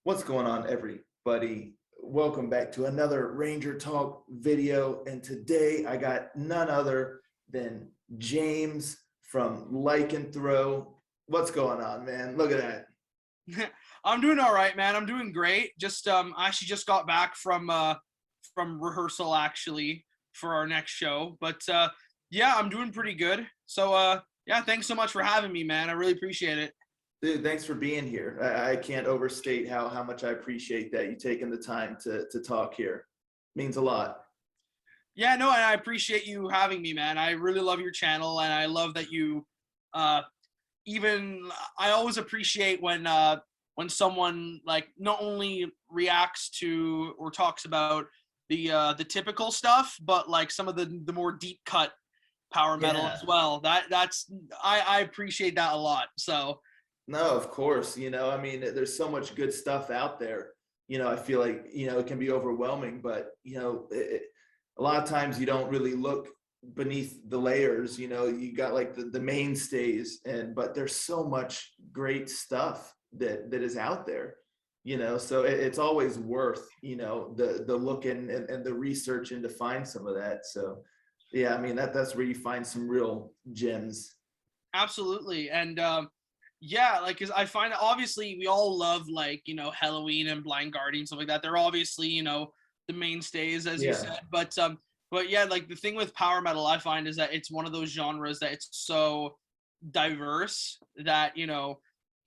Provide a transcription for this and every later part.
What's going on, everybody? Welcome back to another Ranger Talk video. And today I got none other than James from Lycanthro. What's going on, man? Look at that. I'm doing all right, man. I'm doing great. I actually just got back from rehearsal actually for our next show. But yeah, I'm doing pretty good. So yeah, thanks so much for having me, man. I really appreciate it. Dude, thanks for being here. I can't overstate how much I appreciate that you taking the time to talk here. Means a lot. Yeah, no, and I appreciate you having me, man. I really love your channel, and I love that you uh even I always appreciate when someone like not only reacts to or talks about the typical stuff, but like some of the more deep cut power metal Yeah. as well. I appreciate that a lot. So No, of course. I mean, there's so much good stuff out there. I feel like, it can be overwhelming, but, a lot of times you don't really look beneath the layers. You got like the mainstays, but there's so much great stuff that is out there, so it's always worth, the look and the research and to find some of that. So, yeah, I mean, that's where you find some real gems. absolutely. And yeah, like, cause I find that obviously we all love like, Halloween and Blind Guardian and stuff like that. They're obviously, the mainstays, as you Yeah. said. But yeah, like the thing with power metal I find is that it's one of those genres that it's so diverse that,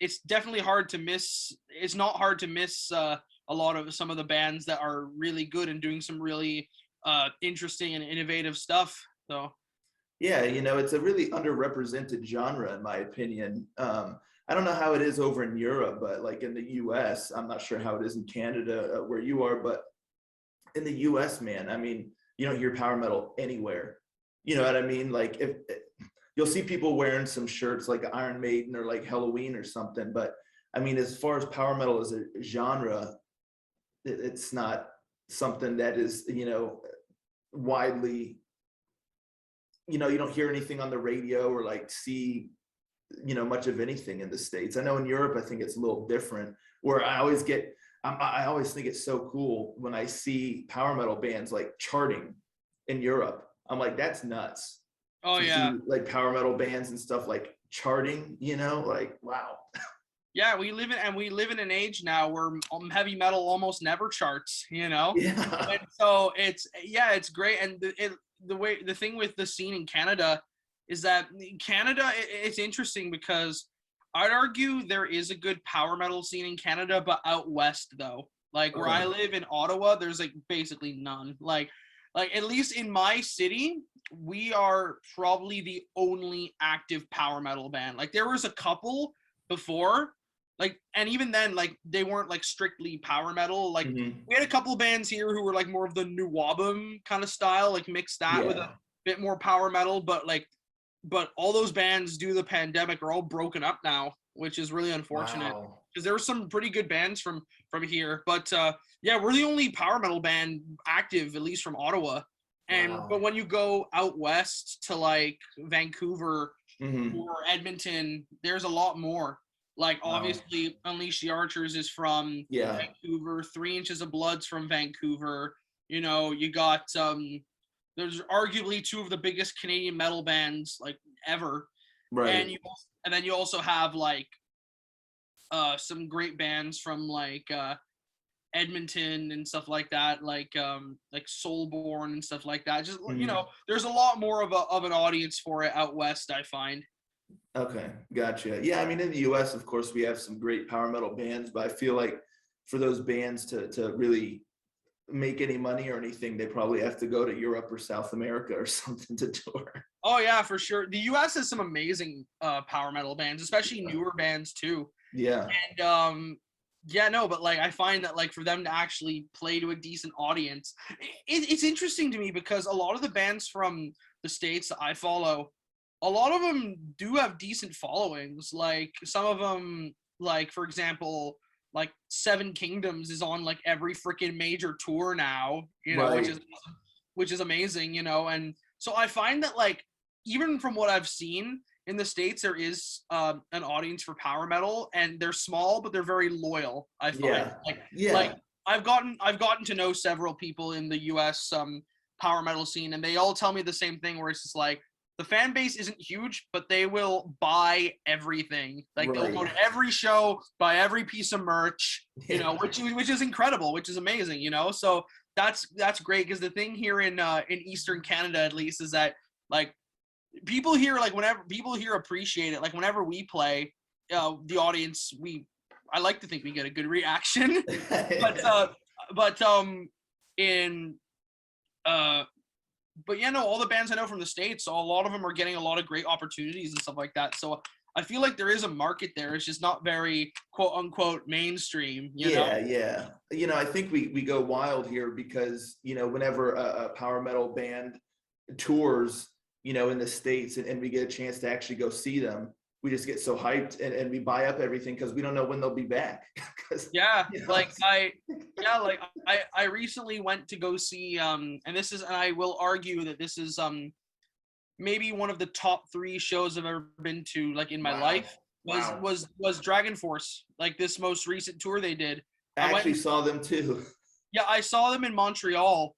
it's definitely hard to miss. It's not hard to miss a lot of some of the bands that are really good and doing some really interesting and innovative stuff. So Yeah, it's a really underrepresented genre in my opinion. I don't know how it is over in Europe, but like in the US, I'm not sure how it is in Canada where you are, but in the US, man, I mean, you don't hear power metal anywhere. You know what I mean? Like if you'll see people wearing some shirts like Iron Maiden or like Halloween or something, but I mean, as far as power metal as a genre, it's not something that is, widely, you don't hear anything on the radio or like see, much of anything in the States. I know in Europe, I think it's a little different where I always think it's so cool when I see power metal bands like charting in Europe. I'm like, that's nuts oh to yeah. see like power metal bands and stuff like charting, like, wow. Yeah, we live in an age now where heavy metal almost never charts. Yeah. And so it's great. And the thing with the scene in Canada is that Canada, it's interesting because I'd argue there is a good power metal scene in Canada, but out west though, like where I Okay. live in Ottawa, there's like basically none. Like at least in my city, we are probably the only active power metal band. Like there was a couple before, like, and even then, like they weren't like strictly power metal. Like Hmm. we had a couple bands here who were like more of the new wabum kind of style, like mix that with a Yeah. bit more power metal. But all those bands due to the pandemic are all broken up now, which is really unfortunate Wow. because there were some pretty good bands from here. But yeah, we're the only power metal band active, at least from Ottawa. But Wow. when you go out west to like Vancouver Hmm. or Edmonton, there's a lot more. Like Wow. obviously, Unleash the Archers is from Yeah. Vancouver. 3 Inches of Blood's from Vancouver. You got there's arguably two of the biggest Canadian metal bands like ever, Right. and then you also have like some great bands from like Edmonton and stuff like that, like Soulborn and stuff like that. Just Hmm. there's a lot more of an audience for it out west, I find. Okay, gotcha. Yeah, I mean, in the US, of course, we have some great power metal bands, but I feel like for those bands to really make any money or anything, they probably have to go to Europe or South America or something to tour. Oh yeah, for sure. The U.S. has some amazing power metal bands, especially newer bands too. Yeah. And yeah, no, but like I find that like for them to actually play to a decent audience, it's interesting to me because a lot of the bands from the States that I follow, a lot of them do have decent followings. Like some of them, like for example, like Seven Kingdoms is on like every freaking major tour now, Right. which is amazing. And so I find that like even from what I've seen, in the States there is an audience for power metal, and they're small but they're very loyal. I find Yeah. like Yeah. I've gotten to know several people in the U.S. Power metal scene, and they all tell me the same thing, where it's just like the fan base isn't huge, but they will buy everything. Like they'll go Right. to every show, buy every piece of merch, you know, Yeah. which is incredible, which is amazing, you know. So that's great, because the thing here in Eastern Canada at least is that like people here, like whenever people here appreciate it, like whenever we play, the audience, I like to think we get a good reaction. but but in but yeah, no, all the bands I know from the States, a lot of them are getting a lot of great opportunities and stuff like that. So I feel like there is a market there. It's just not very quote unquote mainstream, you know? Yeah, yeah. You know, I think we go wild here because, you know, whenever a power metal band tours, you know, in the States, and we get a chance to actually go see them, we just get so hyped, and we buy up everything because we don't know when they'll be back. 'Cause, Yeah, you know, like I recently went to go see and I will argue that this is maybe one of the top 3 shows I've ever been to, like in my wow. life, Wow. was Dragon Force, like this most recent tour they did. I I went actually and saw them too. Yeah, I saw them in Montreal,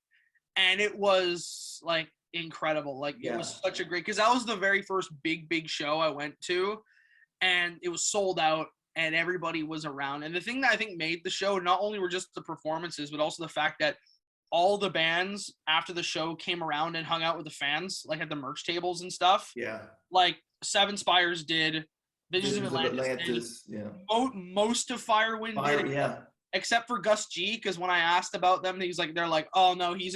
and it was like incredible. Like it Yeah. was such a great, because that was the very first big show I went to, and it was sold out and everybody was around. And the thing that I think made the show not only were just the performances, but also the fact that all the bands after the show came around and hung out with the fans, like at the merch tables and stuff. Yeah. Like Seven Spires did, Visions of Visions of Atlantis did, Atlantis. Yeah. most of Firewind Fire. did, Yeah. except for Gus G, because when I asked about them, they're like, oh no, he's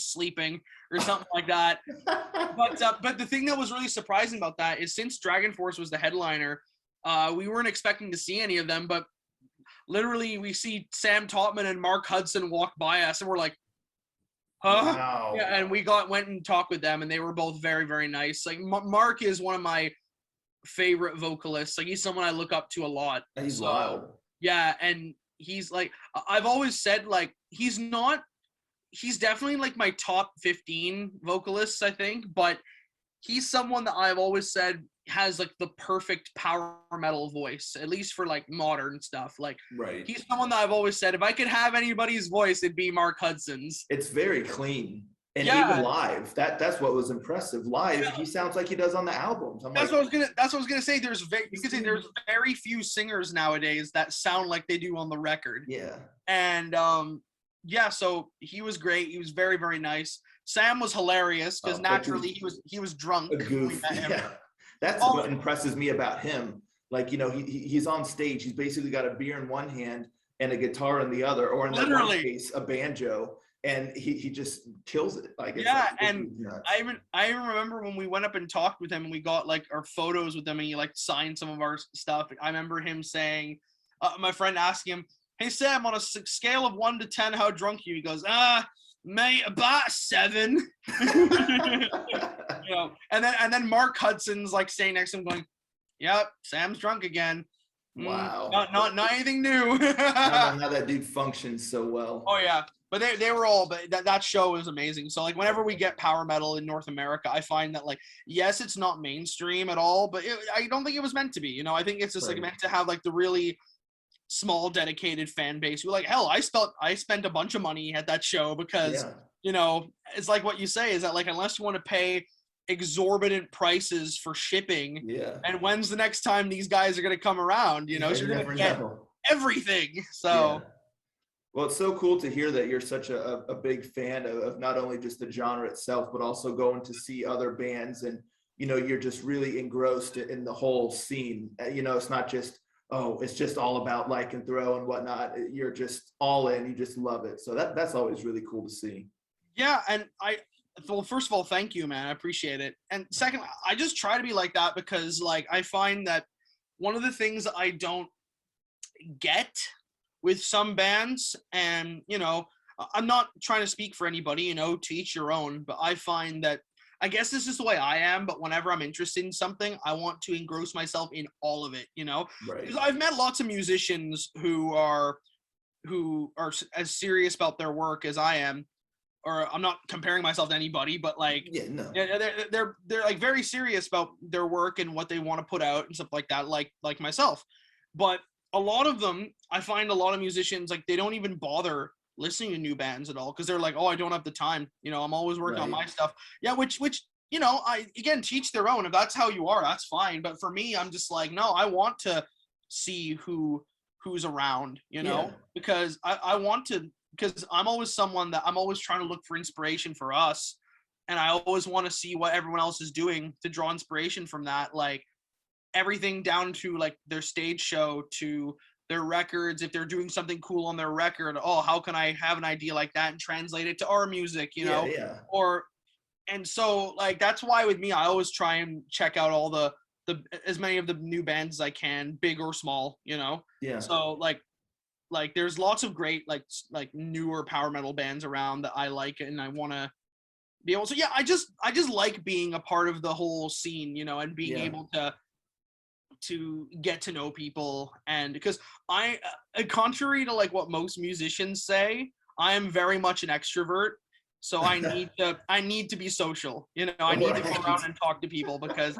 sleeping or something like that. But the thing that was really surprising about that is, since Dragon Force was the headliner, we weren't expecting to see any of them, but literally we see Sam Totman and Mark Hudson walk by us, and we're like, huh? Wow. Yeah, and we went and talked with them, and they were both very, very nice. Like Mark is one of my favorite vocalists. Like he's someone I look up to a lot. He's So wild. yeah, and he's like, I've always said, like he's definitely like my top 15 vocalists, I think, but he's someone that I've always said has like the perfect power metal voice, at least for like modern stuff. Like Right. he's someone that I've always said, if I could have anybody's voice, it'd be Mark Hudson's. It's very clean. And Yeah. even live, that's what was impressive. Live, Yeah. he sounds like he does on the albums. I'm That's like, what I was gonna say. There's very few singers nowadays that sound like they do on the record. yeah. And yeah, so he was great. He was very, very nice. Sam was hilarious because naturally he was drunk A when we goof. met him. Yeah. That's Oh, what impresses me about him. Like, you know, he's on stage. He's basically got a beer in one hand and a guitar in the other, or in that one literally. case, a banjo, and he just kills it. Like, it's Yeah, like, and it's nuts. I even remember when we went up and talked with him, and we got like our photos with him, and he like signed some of our stuff. I remember him saying, my friend asking him, "Hey Sam, on a scale of 1 to 10, how drunk are you?" He goes, mate, about 7." You know, and then Mark Hudson's like staying next to him, going, "Yep, Sam's drunk again. Wow. Not anything new." I don't know how that dude functions so well. Oh yeah, but they were all, but that show was amazing. So like whenever we get power metal in North America, I find that like, yes, it's not mainstream at all, but I don't think it was meant to be. You know, I think it's just like Right. meant to have like the really small dedicated fan base who, like, hell, I spent a bunch of money at that show because Yeah. you know, it's like what you say is that like, unless you want to pay exorbitant prices for shipping, Yeah. and when's the next time these guys are going to come around, you know, Yeah, so you you're going never to get know. everything. So Yeah. Well, it's so cool to hear that you're such a big fan of not only just the genre itself, but also going to see other bands, and, you know, you're just really engrossed in the whole scene. You know, it's not just, oh, it's just all about Lycanthro and whatnot. You're just all in, you just love it. So that's always really cool to see. yeah, and well, first of all, thank you, man. I appreciate it. And second, I just try to be like that because like I find that one of the things that I don't get with some bands, and you know, I'm not trying to speak for anybody, you know, to each your own, but I find that, I guess this is the way I am, but whenever I'm interested in something, I want to engross myself in all of it, you know? Right. Because I've met lots of musicians who are as serious about their work as I am, or I'm not comparing myself to anybody, but like, Yeah, no. yeah, they're like very serious about their work and what they want to put out and stuff like that, like myself. But a lot of them, I find a lot of musicians, like, they don't even bother listening to new bands at all because they're like, oh, I don't have the time. You know, I'm always working on Right. my stuff. Yeah, which you know, I again, teach their own. If that's how you are, that's fine. But for me, I'm just like, no, I want to see who's around, you know, Yeah. because I want to, because I'm always someone that I'm always trying to look for inspiration for us. And I always want to see what everyone else is doing to draw inspiration from that. Like everything down to like their stage show to their records. If they're doing something cool on their record, oh, how can I have an idea like that and translate it to our music, you Yeah. know? Yeah. Or, and so like that's why with me I always try and check out all the as many of the new bands as I can, big or small, you know. Yeah. So like there's lots of great like newer power metal bands around that I like and I want to be able to. Yeah, I just like being a part of the whole scene, you know, and being Yeah. able to get to know people. And because I contrary to like what most musicians say, I am very much an extrovert. So I need to be social, you know. I need to go around Right. and talk to people because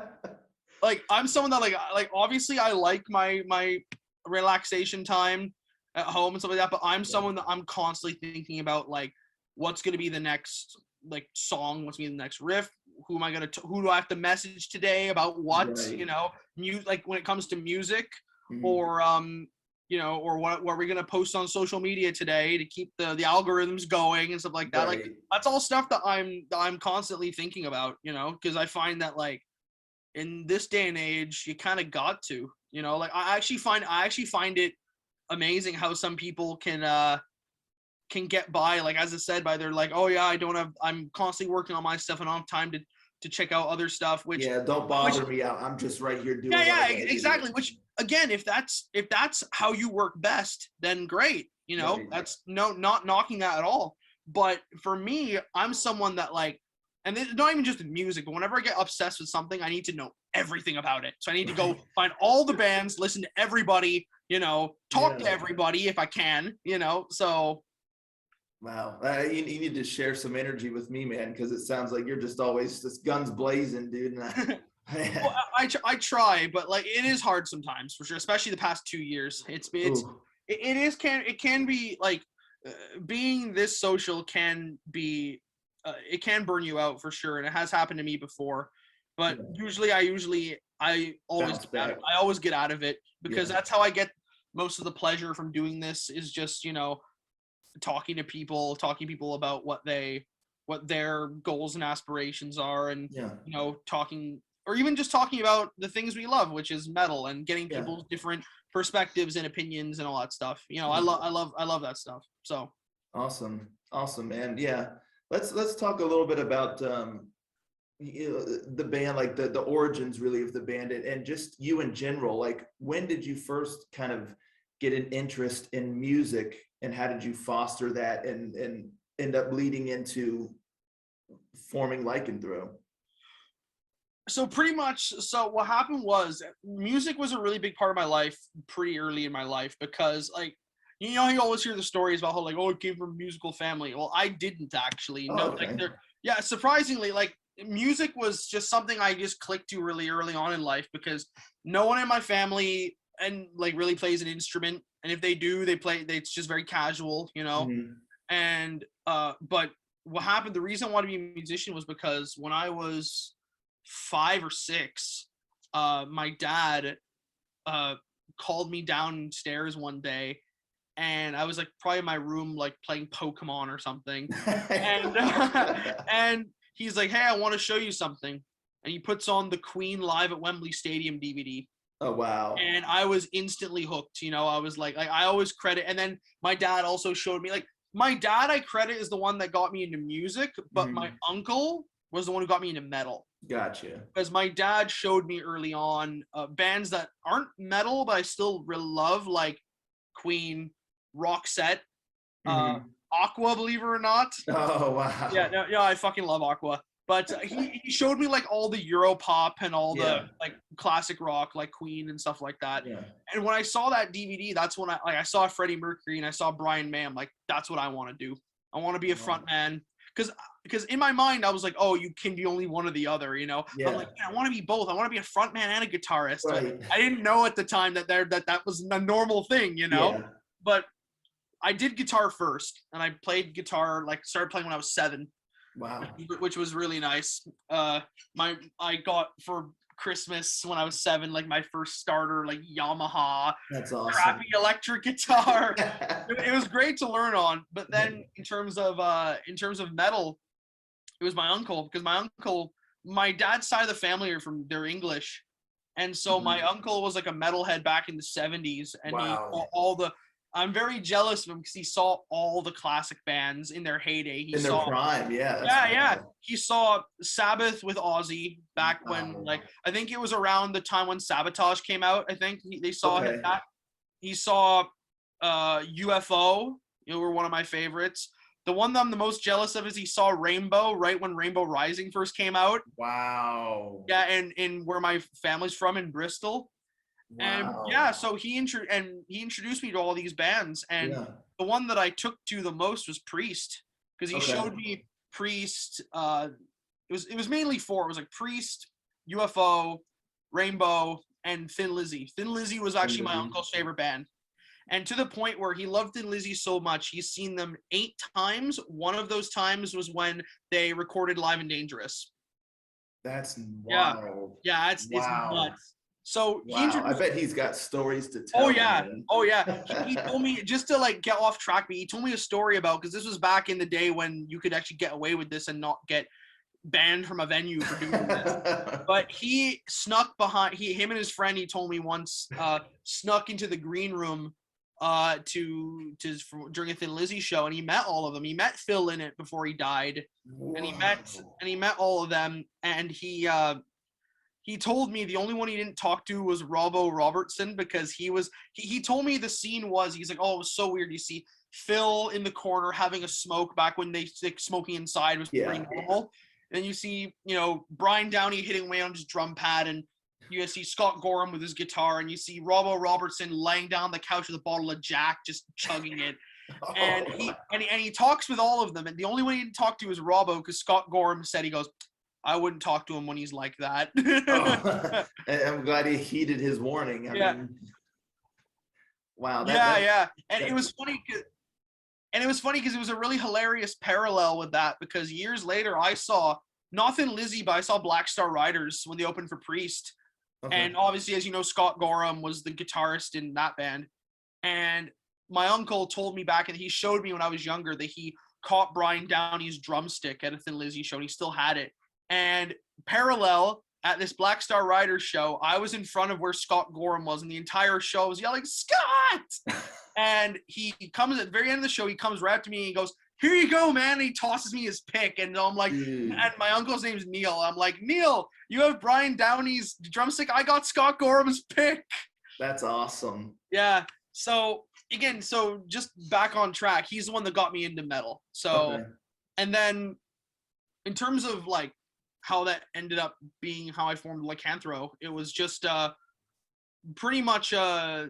like I'm someone that like obviously I like my relaxation time at home and stuff like that, but I'm Yeah. someone that I'm constantly thinking about like what's going to be the next like song, what's going to be the next riff, who am I going to who do I have to message today about what, you Right. know, like when it comes to music, Mhm. or you know, or what are we going to post on social media today to keep the algorithms going and stuff like that. Like Right. that's all stuff that I'm constantly thinking about, you know, because I find that like in this day and age, you kind of got to, you know, like I actually find it amazing how some people can get by, like as I said, by they're like, oh yeah, I'm constantly working on my stuff and I don't have time to check out other stuff, Yeah. Don't which bother me. I'm just right here yeah, doing what I yeah, got to do. exactly. Which again, if that's how you work best, then great. You know, Right. that's not knocking that at all. But for me, I'm someone that like, and it's not even just in music, but whenever I get obsessed with something, I need to know everything about it. So I need to go Right. find all the bands, listen to everybody, you know, talk to Yeah. everybody if I can, you know. So Wow. You need to share some energy with me, man, because it sounds like you're just always just guns blazing, dude. And well, I try, but like it is hard sometimes for sure, especially the past 2 years. ooh, It can be like being this social can be it can burn you out for sure, and it has happened to me before. But yeah. I always Bounce back. I always get out of it because Yeah. that's how I get most of the pleasure from doing this is just, you know, talking to people about what their goals and aspirations are, and Yeah. you know, talking or even just talking about the things we love, which is metal, and getting Yeah. people's different perspectives and opinions and all that stuff. You know, Yeah. I love that stuff. So Awesome. Awesome, man. Yeah. Let's talk a little bit about the band, like the origins really of the band, and just you in general. Like, when did you first kind of get an interest in music, and how did you foster that and end up leading into forming Lycanthro? pretty much, so what happened was music was a really big part of my life pretty early in my life because like, you know, you always hear the stories about how like, oh, it came from a musical family. Well, I didn't actually. Oh, No, like okay. there, yeah, surprisingly, like music was just something I just clicked to really early on in life because no one in my family and like really plays an instrument, and if they do, it's just very casual, you know. Mhm. And but what happened, the reason I wanted to be a musician was because when I was 5 or 6, my dad uh called me downstairs one day, and I was like probably in my room like playing Pokemon or something, and and he's like, hey, I want to show you something, and he puts on the Queen Live at Wembley Stadium DVD, Oh, wow. and I was instantly hooked. You know, I was like I always credit, and then my dad also showed me, like my dad I credit is the one that got me into music, but my Mhm. uncle was the one who got me into metal Gotcha. because my dad showed me early on bands that aren't metal but I still really love, like Queen, Roxette, uh, Mhm. Aqua, believe it or not. Oh, Yeah, wow. no, yeah, I fucking love Aqua. But he showed me like all the Euro pop and all the Yeah. like classic rock, like Queen and stuff like that. Yeah. And when I saw that DVD, that's when I saw Freddie Mercury and I saw Brian May. I'm like, that's what I want to do. I want to be a front Wow. man because in my mind I was like, oh, you can be only one or the other, you know. I'm like, Yeah. I want to be both. I want to be a front man and a guitarist. Right. I didn't know at the time that was a normal thing, you know. Yeah. But I did guitar first, and I played guitar, like started playing when I was 7, Wow. which was really nice. I got for Christmas when I was 7, like my first starter, like Yamaha That's awesome. crappy electric guitar. It was great to learn on. But then in terms of metal, it was my uncle, because my dad's side of the family they're English. And so my uncle was like a metalhead back in the 70s, and he Wow. I'm very jealous of him because he saw all the classic bands in their heyday. He In their saw prime, yeah. yeah. He saw Sabbath with Ozzy back when, Wow. like, I think it was around the time when Sabotage came out. I think they saw Okay. that. He saw UFO. You know, were one of my favorites. The one that I'm the most jealous of is he saw Rainbow right when Rainbow Rising first came out. Wow. Yeah, and in where my family's from in Bristol. And Wow. yeah, so he introduced me to all these bands, and Yeah. the one that I took to the most was Priest, because he Okay. showed me Priest. It was mainly 4. It was like Priest, UFO, Rainbow, and Thin Lizzy. Thin Lizzy was actually my uncle's favorite band, and to the point where he loved Thin Lizzy so much, he's seen them 8 times. One of those times was when they recorded Live and Dangerous. That's Yeah, wild. yeah, it's Wow. nuts. So he Wow. I introduced. bet he's got stories to tell. Oh yeah, man. oh yeah. He told me, just to like get off track, but he told me a story about, because this was back in the day when you could actually get away with this and not get banned from a venue for doing this. But he snuck behind. Him and his friend, he told me once, snuck into the green room during a Thin Lizzy show, and he met all of them. He met Phil in it before he died, and he met all of them, and he told me the only one he didn't talk to was Robbo Robertson, because he told me the scene was, he's like, oh, it was so weird. You see Phil in the corner having a smoke back when smoking inside was pretty normal. And you see, you know, Brian Downey hitting away on his drum pad, and you see Scott Gorham with his guitar, and you see Robbo Robertson laying down on the couch with a bottle of Jack, just chugging it. And he talks with all of them, and the only one he didn't talk to is Robbo, because Scott Gorham said, he goes, I wouldn't talk to him when he's like that. Oh, I'm glad he heeded his warning. I mean, wow. Yeah. And it was funny because it was a really hilarious parallel with that, because years later I saw, not Thin Lizzy, but I saw Black Star Riders when they opened for Priest. Okay. And obviously, as you know, Scott Gorham was the guitarist in that band. And my uncle told me back, and he showed me when I was younger, that he caught Brian Downey's drumstick at a Thin Lizzy show, and he still had it. And parallel, at this Black Star Riders show, I was in front of where Scott Gorham was, and the entire show was yelling, Scott! And he comes at the very end of the show, he comes right up to me and he goes, here you go, man. And he tosses me his pick. And I'm like, and my uncle's name's Neil. I'm like, Neil, you have Brian Downey's drumstick. I got Scott Gorham's pick. That's awesome. Yeah. So again, so just back on track, he's the one that got me into metal. So, and then in terms of like how that ended up being how I formed Lycanthro, it was just pretty much a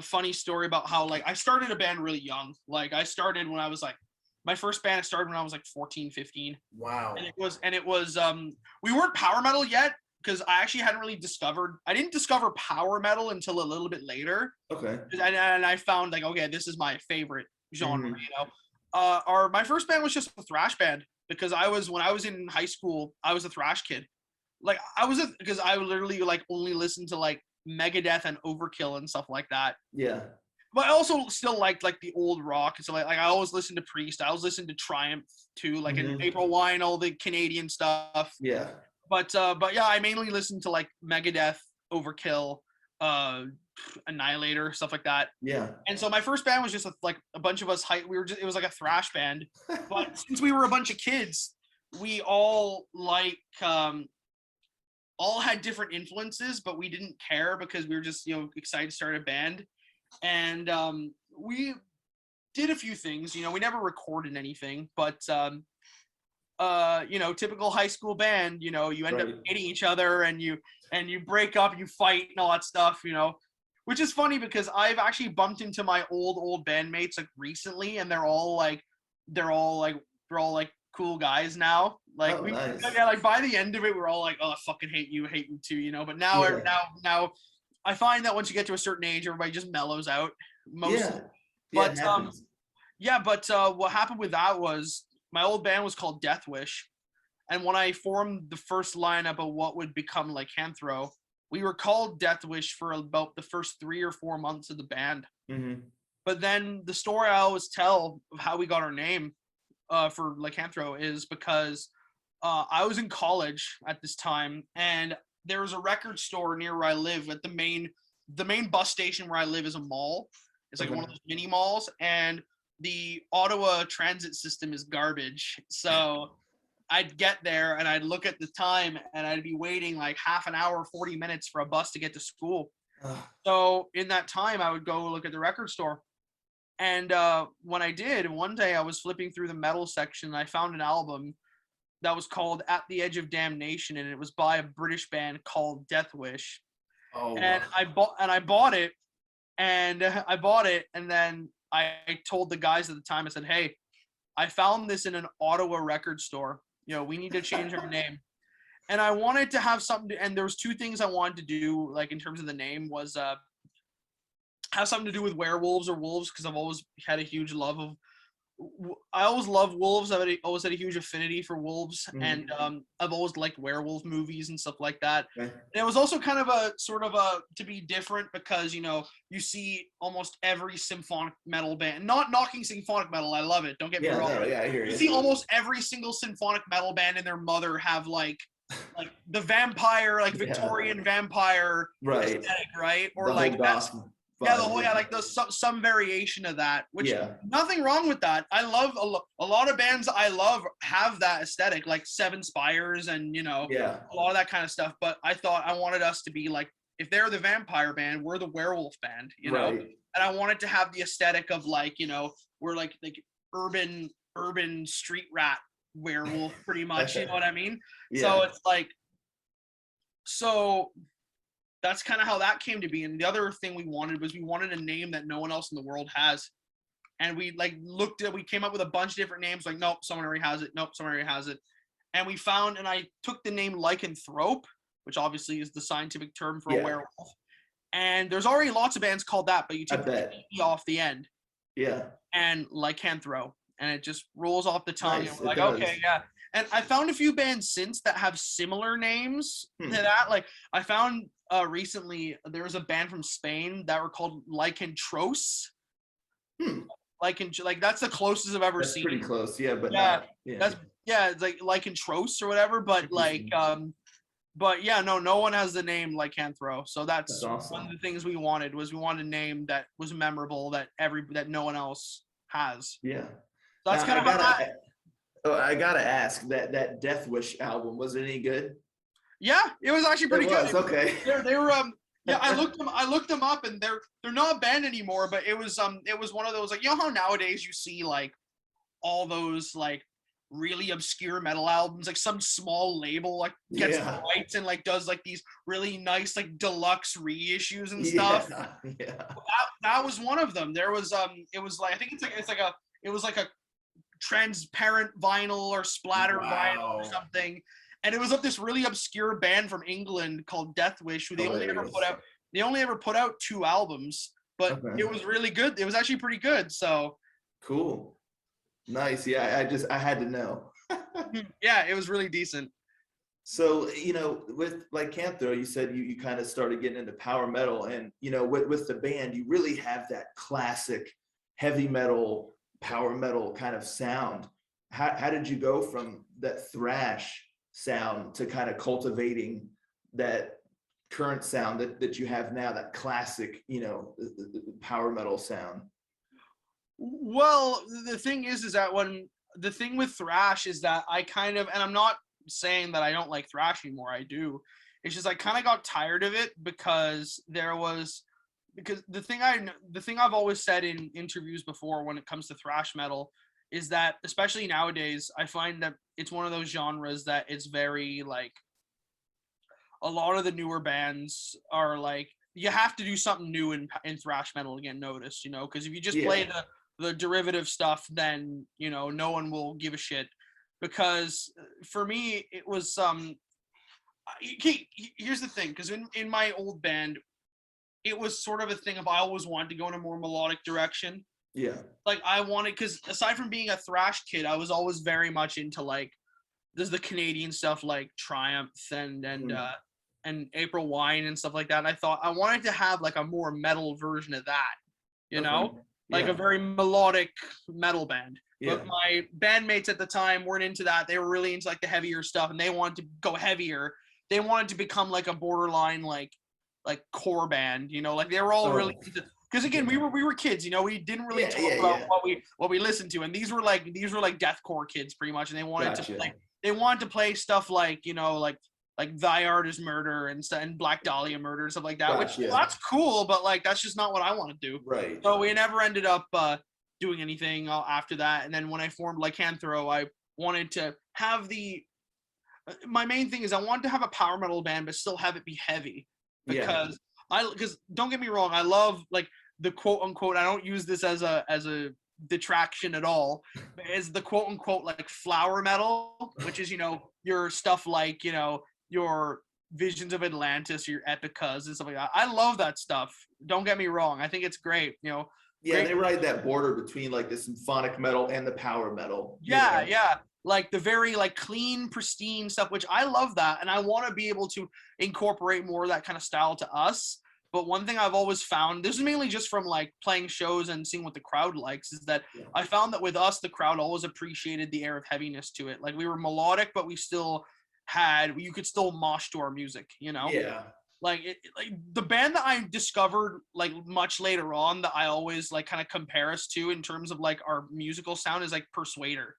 funny story about how, like, I started a band really young. Like, I started when I was like, my first band started when I was like 14, 15. Wow. And it was we weren't power metal yet, because I actually hadn't really I didn't discover power metal until a little bit later. Okay. And I found, like, okay, this is my favorite genre, you know. My first band was just a thrash band, because when I was in high school, I was a thrash kid. Like, because I literally like only listened to like Megadeth and Overkill and stuff like that. Yeah. But I also still liked like the old rock. So like I always listened to Priest. I always listened to Triumph too, like in April Wine, all the Canadian stuff. Yeah. But yeah, I mainly listened to like Megadeth, Overkill, Annihilator, stuff like that. Yeah. And so my first band was just like a bunch of us. It was like a thrash band. But since we were a bunch of kids, we all like all had different influences, but we didn't care, because we were just, you know, excited to start a band. And we did a few things. You know, we never recorded anything, but you know, typical high school band, you know, you end up hating each other, and you break up, you fight and all that stuff, you know, which is funny because I've actually bumped into my old bandmates like recently, and they're all like cool guys now. Like Oh, we, nice. yeah, like by the end of it, we're all like, oh, I fucking hate you too, you know. But now, Yeah. now, I find that once you get to a certain age, everybody just mellows out mostly. Yeah. Yeah, it But happens. yeah, but what happened with that was my old band was called Death Wish, and when I formed the first lineup of what would become Lycanthro, we were called Death Wish for about the first 3 or 4 months of the band. Hmm. But then the story I always tell of how we got our name for Lycanthro is because I was in college at this time, and there was a record store near where I live. At the main bus station where I live is a mall. It's like Okay. one of those mini malls, and the Ottawa transit system is garbage. So I'd get there and I'd look at the time and I'd be waiting like half an hour, 40 minutes for a bus to get to school. Ugh. So in that time, I would go look at the record store. And when I did, one day I was flipping through the metal section and I found an album that was called At the Edge of Damnation, and it was by a British band called Death Wish. Oh, And I bought it, and I bought it, and then I told the guys at the time, I said, "Hey, I found this in an Ottawa record store. You know, we need to change our name." And I wanted to have something to, and there was two things I wanted to do, like in terms of the name, was have something to do with werewolves or wolves, because I've always had a huge love of. I always loved wolves. Always had a huge affinity for wolves, and I've always liked werewolf movies and stuff like that. okay. And it was also kind of a sort of a to be different because you see almost every symphonic metal band. Not knocking symphonic metal, I love it. Don't get me Yeah, wrong. no, yeah, I hear You you. see almost every single symphonic metal band and their mother have like the vampire, like Yeah. Victorian vampire Right. aesthetic, right? Or The like whole gospel yeah, the vibe, whole like the some variation of that, which yeah. nothing wrong with that. I love a lot of bands I love have that aesthetic, like Seven Spires and Yeah. a lot of that kind of stuff. But I thought I wanted us to be like, if they're the vampire band, we're the werewolf band, Right. And I wanted to have the aesthetic of like, we're like urban street rat werewolf, pretty much. You know what I mean? So Yeah. it's like, so that's kind of how that came to be. And the other thing we wanted a name that no one else in the world has. And we we came up with a bunch of different names, like, nope, someone already has it. Nope, someone already has it. And I took the name Lycanthrope, which obviously is the scientific term for a werewolf. And there's already lots of bands called that, but you take the E off the end. Yeah. And Lycanthro. And it just rolls off the tongue. Nice, And we're like, okay, yeah. And I found a few bands since that have similar names to that. Like I found recently there was a band from Spain that were called Lycanthros. Like that's the closest I've ever seen. Pretty close, yeah, but yeah, not, it's like Lycanthros or whatever. But but yeah, no one has the name Lycanthro. So that's awesome. one of the things we wanted a name that was memorable that no one else has. Yeah. So that's kind of I gotta ask, that Death Wish album, was it any good? Yeah, it was actually pretty good. Okay. They were yeah, I looked them up, and they're not a band anymore, but it was one of those, like, how nowadays you see like all those like really obscure metal albums, like some small label like gets the rights and like does like these really nice like deluxe reissues and stuff. Yeah. That was one of them. There was it was like, I think it was like a transparent vinyl or splatter vinyl or something, and it was of this really obscure band from England called Death Wish, who they only ever put out 2 albums, but it was really good. It was actually pretty good. So cool, nice. Yeah, I had to know. Yeah, it was really decent. So with Lycanthro, you said you kind of started getting into power metal, and with the band, you really have that classic heavy metal, power metal kind of sound. How did you go from that thrash sound to kind of cultivating that current sound that you have now, that classic, power metal sound? Well, the thing is that the thing with thrash is that I kind of, and I'm not saying that I don't like thrash anymore, I do. It's just I kind of got tired of it because the thing I've always said in interviews before when it comes to thrash metal is that, especially nowadays, I find that it's one of those genres that it's very like, a lot of the newer bands are like, you have to do something new in thrash metal to get noticed, because if you just play the derivative stuff, then no one will give a shit. because for me it was okay, here's the thing, because in my old band it was sort of a thing of I always wanted to go in a more melodic direction. Yeah. Like I wanted, because aside from being a thrash kid, I was always very much into like there's the Canadian stuff like Triumph and April Wine and stuff like that. And I thought I wanted to have like a more metal version of that, you know, Okay. like a Yeah. very melodic metal band. Yeah. But my bandmates at the time weren't into that. They were really into like the heavier stuff, and they wanted to go heavier. They wanted to become like a borderline like core band, you know, like they were all really Oh, into, because again we were kids, you know, we didn't really yeah, talk yeah, about yeah. what we listened to, and these were like deathcore kids pretty much, and they wanted to Gotcha. like they wanted to play stuff like, you know, like Thy Art Is Murder and Black Dahlia Murder and stuff like that, which Gotcha. that's cool, but like that's just not what I want to do. Right. So we never ended up doing anything after that. And then when I formed Lycanthro, I wanted to have my main thing is I wanted to have a power metal band but still have it be heavy, Yeah. because don't get me wrong, I love like the quote unquote, I don't use this as a detraction at all, but as the quote unquote like flower metal, which is, you know, your stuff like, you know, your Visions of Atlantis, your Epicas and stuff like that. I love that stuff. Don't get me wrong. I think it's great, you know. Yeah, Great. they ride that border between like the symphonic metal and the power metal. Yeah, You know? yeah. Like the very like clean, pristine stuff, which I love that. And I want to be able to incorporate more of that kind of style to us. But one thing I've always found, this is mainly just from like playing shows and seeing what the crowd likes, is that Yeah. I found that with us, the crowd always appreciated the air of heaviness to it. Like we were melodic, but we still you could still mosh to our music, you know? Yeah. Like like the band that I discovered like much later on that I always like kind of compare us to in terms of like our musical sound is like Persuader.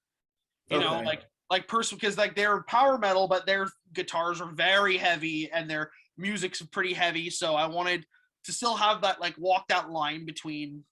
You know, Okay. because like they're power metal, but their guitars are very heavy and their music's pretty heavy. So I wanted to still have that like walk that line between,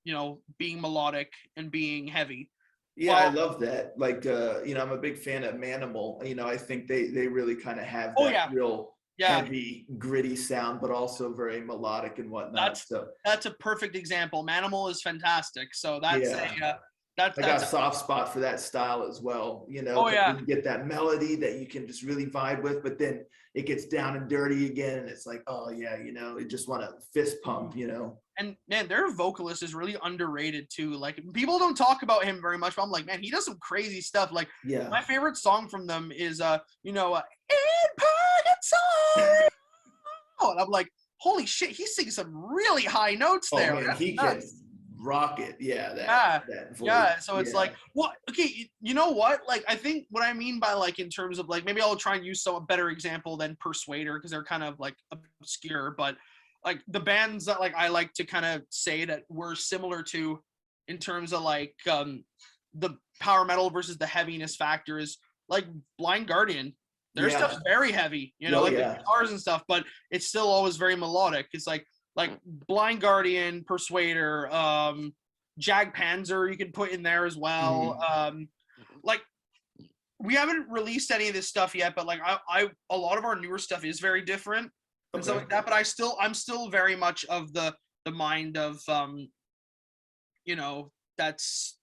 you know, being melodic and being heavy. Yeah, I Well, love that. Like, you know, I'm a big fan of Manimal. You know, I think they really kind of have oh that yeah, real yeah, heavy, gritty sound, but also very melodic and whatnot. that's So that's a perfect example. Manimal is fantastic. So that's yeah, I got that's a soft spot for that style as well, you know, oh because yeah. you get that melody that you can just really vibe with, but then it gets down and dirty again, and it's like, oh yeah, you know, you just want to fist pump, you know. And man, their vocalist is really underrated too. Like people don't talk about him very much, but I'm like, man, he does some crazy stuff. Like Yeah. my favorite song from them is you know, In Purgatory. And I'm like, holy shit, he sings some really high notes Oh there. man, That's he can nuts. rock it. Yeah, Yeah. that voice. Yeah. So it's Yeah. like, what okay, you know what? Like I think what I mean by like in terms of like maybe I'll try and use some better example than Persuader because they're kind of like obscure, but like the bands that like I like to kind of say that we're similar to in terms of like the power metal versus the heaviness factor is like Blind Guardian. Their Yeah. stuff's very heavy, you know, Oh like the yeah. guitars and stuff, but it's still always very melodic. It's like Blind Guardian, Persuader, Jag Panzer you can put in there as well. Mhm. Like we haven't released any of this stuff yet, but like I a lot of our newer stuff is very different and stuff Okay. like that. But I'm still very much of the mind of you know, that's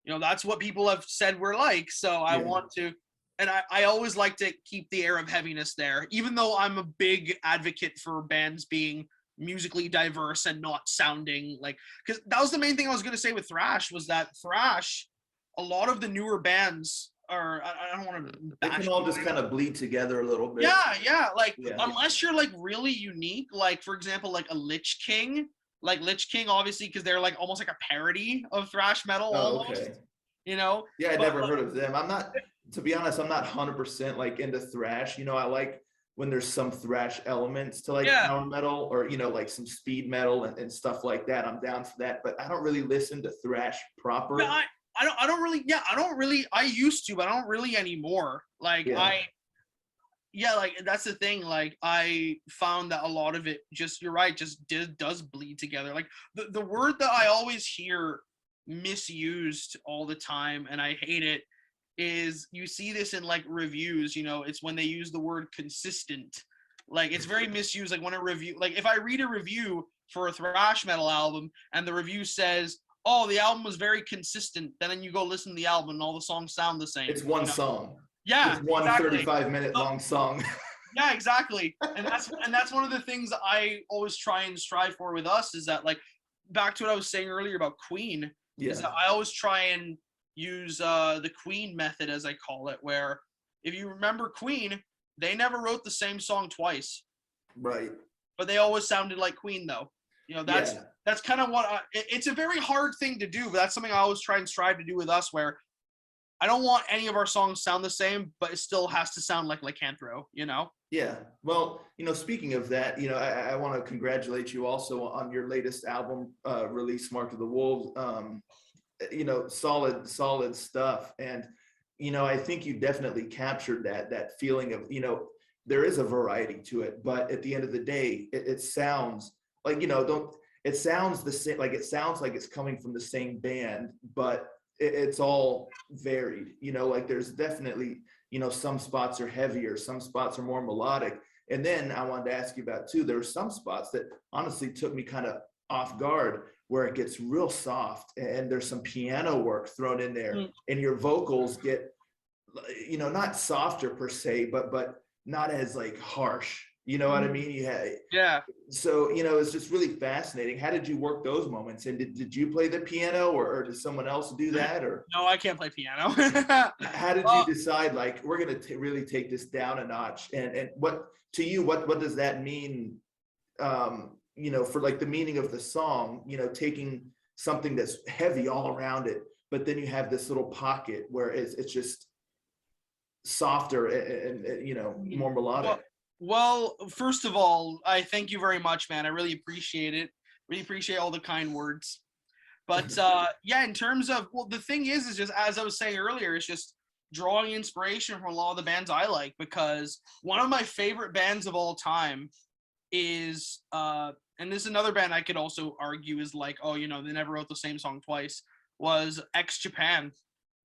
you know, that's what people have said we're like. So I Yeah. want to and I always like to keep the air of heaviness there, even though I'm a big advocate for bands being musically diverse and not sounding like because that was the main thing I was going to say with thrash was that thrash a lot of the newer bands are I don't want to They bash can all just kind of bleed together a little bit. yeah like Yeah. unless you're like really unique like for example like a Lich King obviously because they're like almost like a parody of thrash metal Oh, almost, okay. you know, Yeah, I but never heard of them. I'm not, to be honest, I'm not 100% like into thrash. You know, I like when there's some thrash elements to like yeah. power metal or, you know, like some speed metal and stuff like that. I'm down for that, but I don't really listen to thrash Yeah, proper. I don't really yeah, I don't really I used to, but I don't really anymore. Like Yeah. yeah, like that's the thing. Like I found that a lot of it just you're right, just does bleed together. Like the word that I always hear misused all the time and I hate it is you see this in like reviews, you know, it's when they use the word consistent. Like it's very misused like when a review like if I read a review for a thrash metal album and the review says oh, the album was very consistent. Then you go listen to the album and all the songs sound the same. It's one song. Yeah, It's one exactly. 35-minute long song. Yeah, exactly. And that's one of the things I always try and strive for with us is that, like, back to what I was saying earlier about Queen, is that I always try and use the Queen method, as I call it, where if you remember Queen, they never wrote the same song twice. Right. But they always sounded like Queen, though. That's Yeah. that's kind of what it's a very hard thing to do, but that's something I always try and strive to do with us, where I don't want any of our songs to sound the same, but it still has to sound like Lycanthro, Yeah. Well, speaking of that, I want to congratulate you also on your latest album release, Mark of the Wolves. Solid stuff. And, I think you definitely captured that feeling of, there is a variety to it, but at the end of the day, it sounds like, it sounds the same, like it sounds like it's coming from the same band, but it's all varied, like there's definitely, some spots are heavier, some spots are more melodic. And then I wanted to ask you about too, there were some spots that honestly took me kind of off guard, where it gets real soft and there's some piano work thrown in there, and your vocals get, not softer per se, but not as like harsh. You know what I mean? Yeah. So, it's just really fascinating. How did you work those moments? And did you play the piano, or did someone else do that? Or No, I can't play piano. how did you decide, like, we're going to really take this down a notch? And what, to you, what does that mean, for like the meaning of the song, taking something that's heavy all around it, but then you have this little pocket where it's just softer and more melodic. Well, first of all, I thank you very much, man. I really appreciate it. Really appreciate all the kind words. But yeah, in terms of, well, the thing is just, as I was saying earlier, it's just drawing inspiration from a lot of the bands I like, because one of my favorite bands of all time is, and this is another band I could also argue is like, oh, they never wrote the same song twice, was X Japan.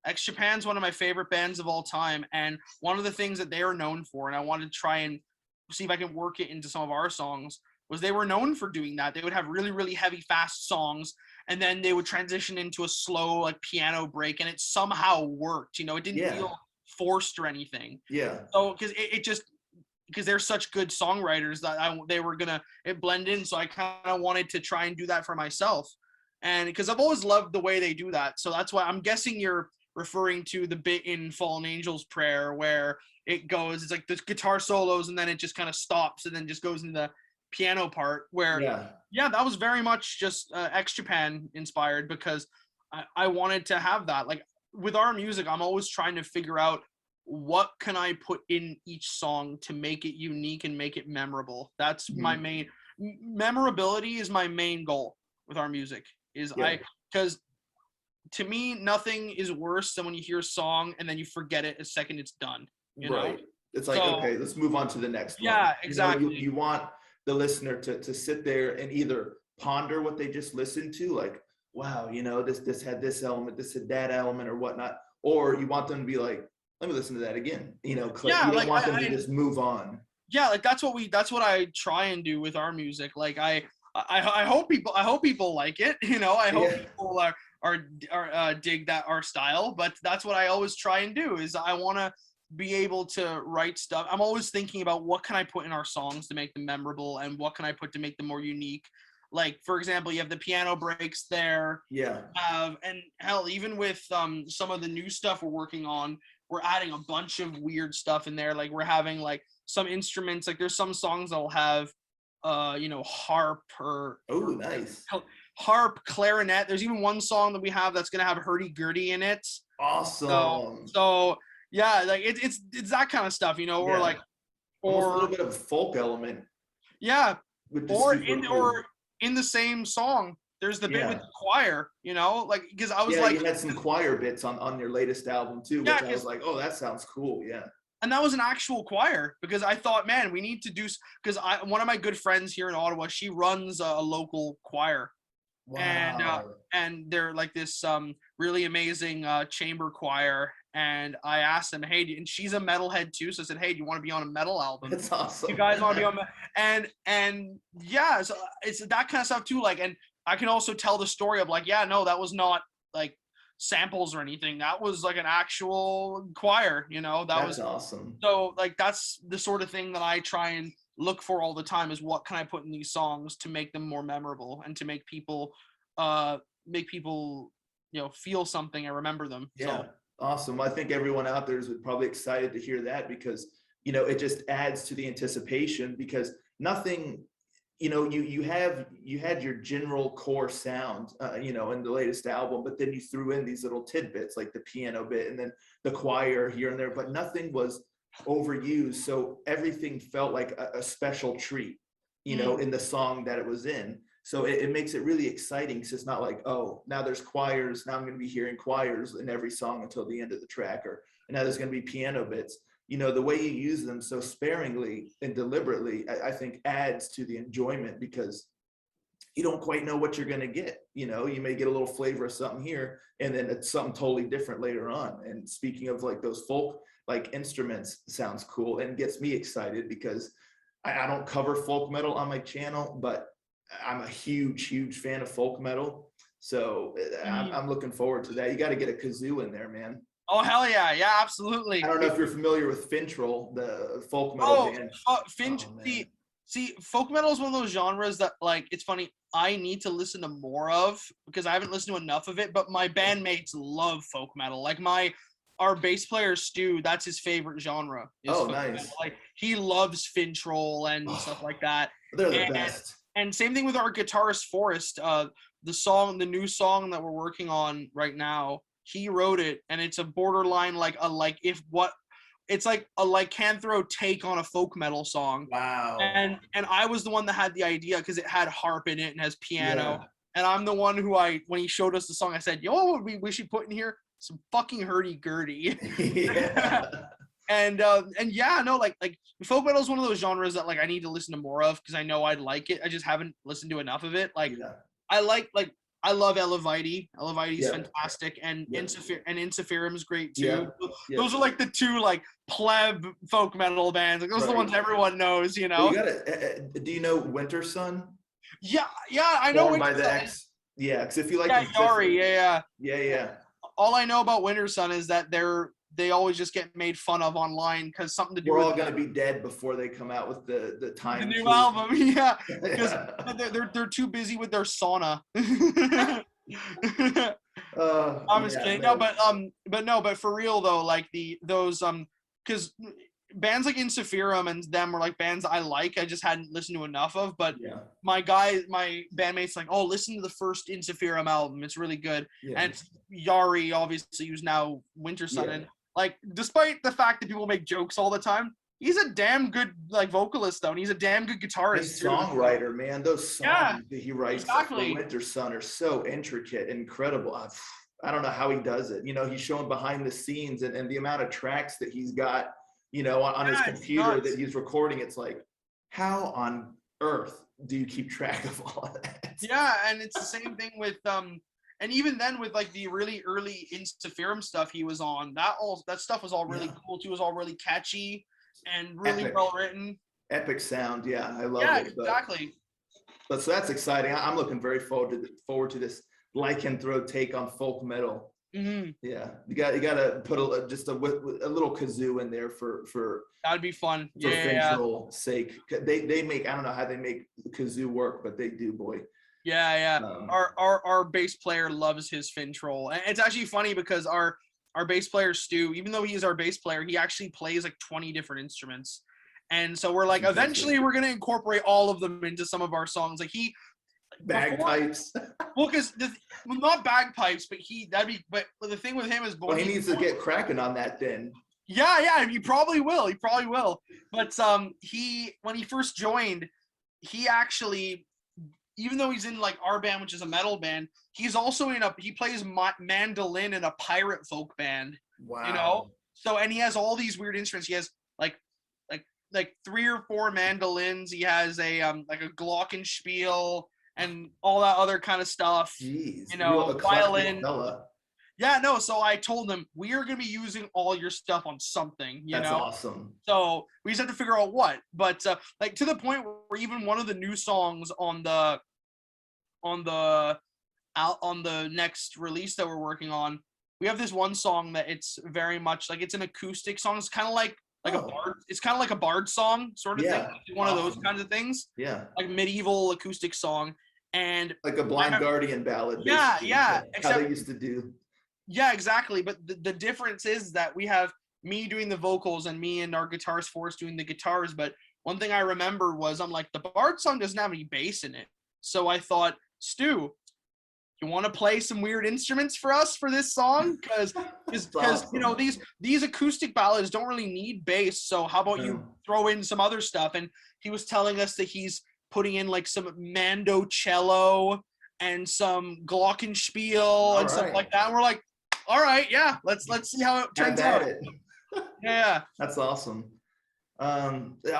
X Japan's one of my favorite bands of all time, and one of the things that they are known for, and I wanted to try and see if I can work it into some of our songs, was they were known for doing that. They would have really, really heavy, fast songs, and then they would transition into a slow, like, piano break, and it somehow worked. It didn't feel forced or anything. Yeah. So, because they're such good songwriters that they were gonna blend in. So I kind of wanted to try and do that for myself, and because I've always loved the way they do that. So that's why I'm guessing you're referring to the bit in Fallen Angel's Prayer where it's like the guitar solos and then it just kind of stops and then just goes into the piano part, where that was very much just X Japan inspired, because I wanted to have that. Like, with our music, I'm always trying to figure out what can I put in each song to make it unique and make it memorable. That's my main memorability is my main goal with our music, because to me, nothing is worse than when you hear a song and then you forget it a second it's done. Know? It's like, okay, let's move on to the next one. Yeah, exactly. You want the listener to sit there and either ponder what they just listened to, like, wow, this had this element, this had that element or whatnot, or you want them to be like, let me listen to that again. You don't want them to just move on. Yeah, like that's what I try and do with our music. Like I hope people like it. I hope people are dig that our style. But that's what I always try and do, is I want to be able to write stuff. I'm always thinking about what can I put in our songs to make them memorable, and what can I put to make them more unique. Like, for example, you have the piano breaks there. Yeah. And hell, even with some of the new stuff we're working on, we're adding a bunch of weird stuff in there. Like, we're having like some instruments, like there's some songs that'll have harp or nice. Harp, clarinet. There's even one song that we have that's gonna have hurdy-gurdy in it. Awesome. So yeah, like it's that kind of stuff, or like, or a little bit of folk element. Yeah. Or in the same song, there's the bit with the choir, like, because I was like, you had some choir bits on your latest album too, which I was like, oh, that sounds cool. Yeah. And that was an actual choir, because I thought, man, we need to do, because one of my good friends here in Ottawa, she runs a local choir. Wow. And they're like this really amazing chamber choir. And I asked them, hey, and she's a metalhead too, so I said, hey, do you want to be on a metal album? That's awesome. You guys want to be on and yeah, so it's that kind of stuff too. Like, and I can also tell the story of like, yeah, no, that was not like samples or anything. That was like an actual choir, you know. That's awesome. So like that's the sort of thing that I try and look for all the time is what can I put in these songs to make them more memorable and to make people feel something and remember them. Yeah, So awesome. I think everyone out there is probably excited to hear that because, it just adds to the anticipation because nothing, you had your general core sound, in the latest album, but then you threw in these little tidbits like the piano bit and then the choir here and there, but nothing was overused. So everything felt like a special treat, in the song that it was in. So it makes it really exciting because it's not like, oh, now there's choirs. Now I'm going to be hearing choirs in every song until the end of the track, or now there's going to be piano bits. The way you use them so sparingly and deliberately, I think adds to the enjoyment because you don't quite know what you're going to get. You may get a little flavor of something here and then it's something totally different later on. And speaking of like those folk like instruments, sounds cool and gets me excited because I don't cover folk metal on my channel, but I'm a huge fan of folk metal. So I'm looking forward to that. You got to get a kazoo in there, man. oh hell yeah, yeah, absolutely. I don't know if you're familiar with Fintroll, the folk metal band. Finch. Oh, See, folk metal is one of those genres that, like, it's funny. I need to listen to more of because I haven't listened to enough of it. But my bandmates love folk metal. Like our bass player Stu, that's his favorite genre. Oh, nice. Metal. Like he loves Fintroll and stuff like that. They're the best. And same thing with our guitarist Forrest. The new song that we're working on right now, he wrote it, and it's a borderline it's like a Lycanthro take on a folk metal song. Wow. And I was the one that had the idea because it had harp in it and has piano. Yeah. And I'm the one who when he showed us the song, I said, you know what we should put in here? Some fucking hurdy-gurdy. Yeah. And yeah, no, like folk metal is one of those genres that like I need to listen to more of because I know I'd like it. I just haven't listened to enough of it. Like I love Elevite. Elevite's fantastic, and Insufferum's great too. Those are like the two like pleb folk metal bands. Like those are the ones everyone knows, you know. Well, do you know Winter Sun? Yeah, I know. Born by the X. Yeah, because if you like Yari, yeah. All I know about Winter Sun is that they always just get made fun of online because something to do. We're all gonna be dead before they come out with the time. The new album, yeah, because they're too busy with their sauna. I'm just kidding. No, but for real though, like those because bands like Insufferum and them were like bands I just hadn't listened to enough of. But my bandmates like, oh, listen to the first Insufferum album, it's really good. And it's Yari, obviously, who's now Winter Sun, and like despite the fact that people make jokes all the time, he's a damn good like vocalist though, and he's a damn good guitarist too. Songwriter, man. Those songs that he writes for Winter Sun are so intricate, incredible. I don't know how he does it. He's showing behind the scenes and the amount of tracks that he's got, on his computer that he's recording. It's like, how on earth do you keep track of all of that? Yeah, and it's the same thing with and even then with like the really early Insufferum stuff he was on, that stuff was all really cool too. It was all really catchy and really well written. Epic sound, I love it. Yeah, exactly. But so that's exciting. I'm looking very forward to this Lycanthro take on folk metal. Mm-hmm. Yeah, you got to put a little kazoo in there for that'd be fun. For Fintroll sake. They make, I don't know how they make kazoo work, but they do, boy. Yeah. Our bass player loves his Fintroll. And it's actually funny because our bass player Stu, even though he's our bass player, he actually plays like 20 different instruments. And so we're like, eventually we're gonna incorporate all of them into some of our songs. Like bagpipes. Well, because not bagpipes, but but the thing with him is, he needs to get cracking on that then. Yeah, he probably will. But when he first joined, he actually, even though he's in like our band, which is a metal band, he's also he plays mandolin in a pirate folk band. Wow. So, and he has all these weird instruments. He has like 3 or 4 mandolins. He has a like a glockenspiel and all that other kind of stuff. Jeez, violin. Yeah, no. So I told them we are going to be using all your stuff on something. That's awesome. So we just have to figure out what. But like to the point where even one of the new songs on the on the out on the next release that we're working on, we have this one song that it's very much like it's an acoustic song. It's kind of like a Oh, bard. It's kind of like a bard song sort of thing. yeah. It's one of those Awesome. kinds of things, Yeah. like medieval acoustic song. And Like a Blind Guardian ballad, yeah, basically. yeah, How they except used to do. yeah, exactly. But the difference is that we have me doing the vocals and me and our guitarist Forrest doing the guitars. But one thing I remember was I'm like, the bard song doesn't have any bass in it. So I thought, Stu, you want to play some weird instruments for us for this song? Because you know, Awesome. these acoustic ballads don't really need bass. So how about you No. throw in some other stuff? And he was telling us that he's putting in like some mando cello and some glockenspiel All and stuff right. like that. And we're like, all right, yeah, let's see how it Have turns at out. it. Yeah. That's awesome. I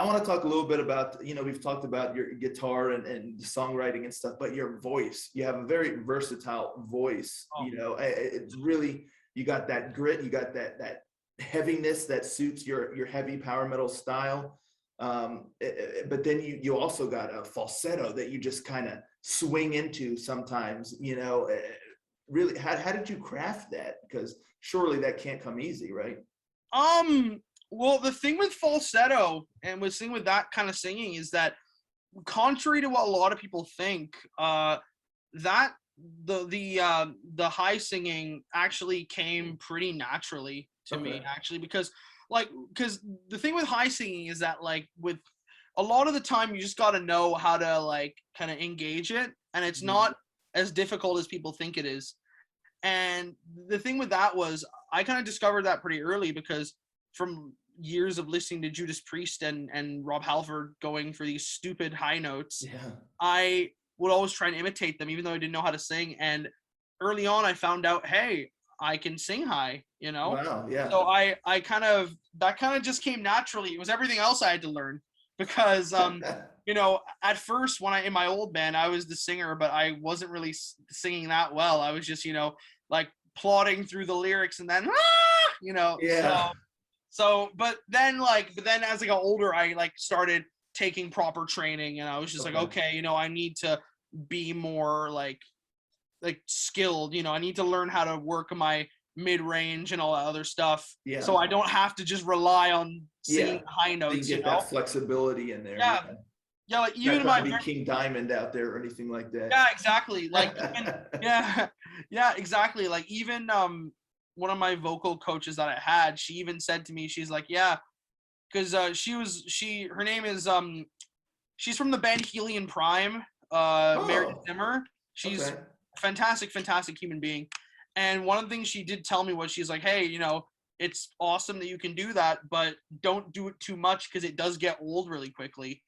want to talk a little bit about, we've talked about your guitar and songwriting and stuff, but your voice. You have a very versatile voice. Oh. It's really, you got that grit, you got that heaviness that suits your heavy power metal style. But then you also got a falsetto that you just kind of swing into sometimes. Really, how did you craft that? Because surely that can't come easy, right? Well, the thing with falsetto and with thing with that kind of singing is that, contrary to what a lot of people think, that the high singing actually came pretty naturally to me, actually, because the thing with high singing is that, like, with a lot of the time you just got to know how to, like, kind of engage it, and it's not as difficult as people think it is. And the thing with that was I kind of discovered that pretty early, because from years of listening to Judas Priest and Rob Halford going for these stupid high notes, Yeah. I would always try and imitate them, even though I didn't know how to sing. And early on, I found out, hey, I can sing high, you know? Wow. Yeah. So that kind of just came naturally. It was everything else I had to learn, because, at first in my old band, I was the singer, but I wasn't really singing that well. I was just, like plodding through the lyrics and then, Yeah. but then as I got older, I like started taking proper training, and I was just like, okay, I need to be more like skilled, I need to learn how to work my mid-range and all that other stuff. Yeah. So I don't have to just rely on singing high So notes, you get that flexibility in there. Yeah. Yeah, like even Not in my trying to be King Diamond out there or anything like that. Yeah, exactly. Like yeah, exactly. Like even one of my vocal coaches that I had, she even said to me, she's like, yeah, because her name is she's from the band Helion Prime, Mary Zimmer. She's a fantastic human being. And one of the things she did tell me was, she's like, hey, it's awesome that you can do that, but don't do it too much, because it does get old really quickly.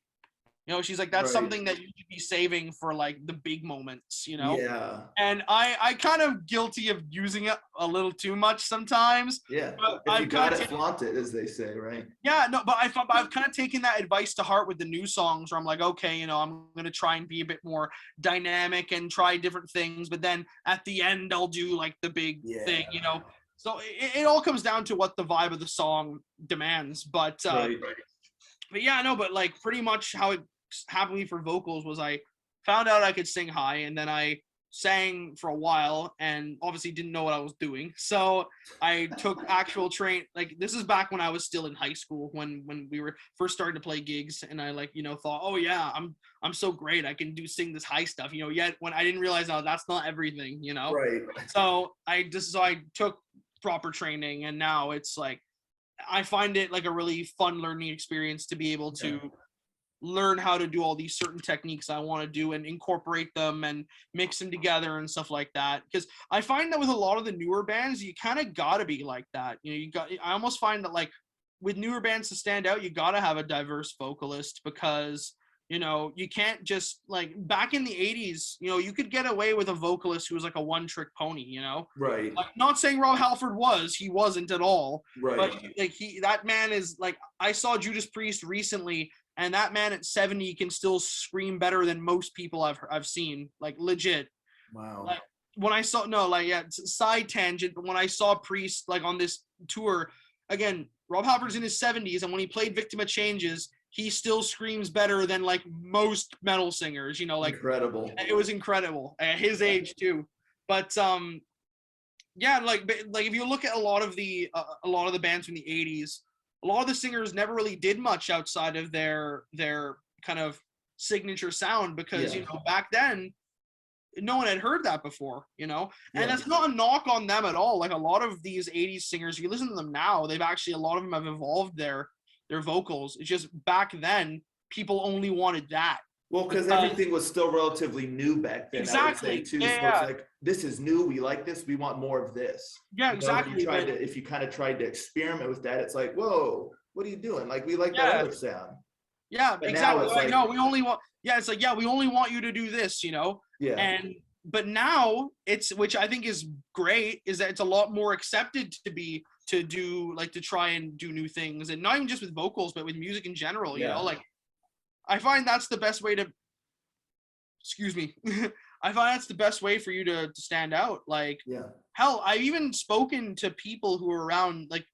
She's like, that's something that you should be saving for like the big moments, Yeah. And I kind of guilty of using it a little too much sometimes. Yeah. But If you got it, flaunt it, as they say, right? Yeah, no, but I've kind of taken that advice to heart with the new songs, where I'm like, okay, I'm going to try and be a bit more dynamic and try different things. But then at the end, I'll do like the big thing, So it all comes down to what the vibe of the song demands. But yeah, no, but like pretty much how it happened for vocals was, I found out I could sing high, and then I sang for a while and obviously didn't know what I was doing. So I took actual train. Like, this is back when I was still in high school, when we were first starting to play gigs, and I thought, oh yeah, I'm so great, I can sing this high stuff, yet when I didn't realize, oh, that's not everything, Right. So I took proper training, and now it's like I find it like a really fun learning experience to be able to learn how to do all these certain techniques I want to do and incorporate them and mix them together and stuff like that. Because I find that with a lot of the newer bands, you kind of got to be like that. I almost find that, like, with newer bands to stand out, you got to have a diverse vocalist, because you can't just, like, back in the 80s, you could get away with a vocalist who was like a one-trick pony, Right. Like, not saying Rob Halford he wasn't at all. Right. But like that man is, like, I saw Judas Priest recently, and that man at 70 can still scream better than most people I've seen, like, legit. Wow. Like, when I saw side tangent, but when I saw Priest, like, on this tour, again, Rob Halford's in his 70s, and when he played Victim of Changes, he still screams better than like most metal singers, you know, like Incredible. it was incredible at his age too. But yeah, like if you look at a lot of the bands from the 80s, a lot of the singers never really did much outside of their kind of signature sound because Yeah. you know back then no one had heard that before, you know? And Yeah. that's not a knock on them at all. Like a lot of these 80s singers, if you listen to them now, they've actually a lot of them have evolved their vocals. It's just back then people only wanted that. Well, because everything was still relatively new back then, I would say Exactly. too. So it's Yeah. like, this is new. We like this. We want more of this. Yeah, You know, exactly. But if you kind of tried to experiment with that, it's like, whoa, what are you doing? Like, we like that yeah, other sound. yeah, But now exactly. it's Like, like, no, we only want yeah, it's like, yeah, we only want you to do this, you know? yeah, And but now it's which I think is great, is that it's a lot more accepted to do like to try and do new things and not even just with vocals, but with music in general, you yeah, know, like I find that's the best way to excuse me. I find that's the best way for you to stand out. Like yeah, hell, I've even spoken to people who were around like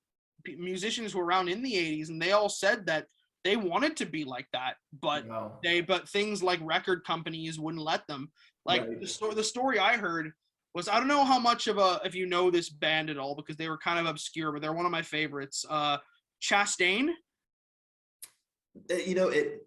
musicians who were around in the 80s and they all said that they wanted to be like that, but wow, but things like record companies wouldn't let them. Like right. the story I heard was I don't know how much of a if you know this band at all because they were kind of obscure, but they're one of my favorites. Chastain. You know, it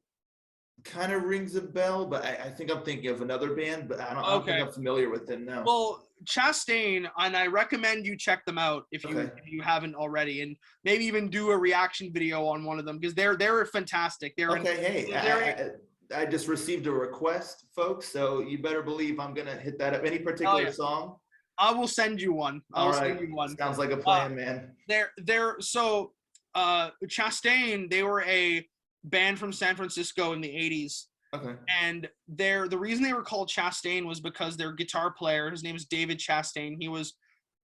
kind of rings a bell, but I think I'm thinking of another band, but I don't think Okay. I'm familiar with them now. Well, Chastain, and I recommend you check them out Okay. if you haven't already, and maybe even do a reaction video on one of them because they're fantastic. Okay, hey, I just received a request, folks, so you better believe I'm gonna hit that up. Any Oh particular yeah, song? I will send you one. All I'll right, send you one. sounds like a Uh, plan, man. they're so Chastain. They were a band from San Francisco in the 80s. Okay. And the reason they were called Chastain was because their guitar player, his name is David Chastain, he was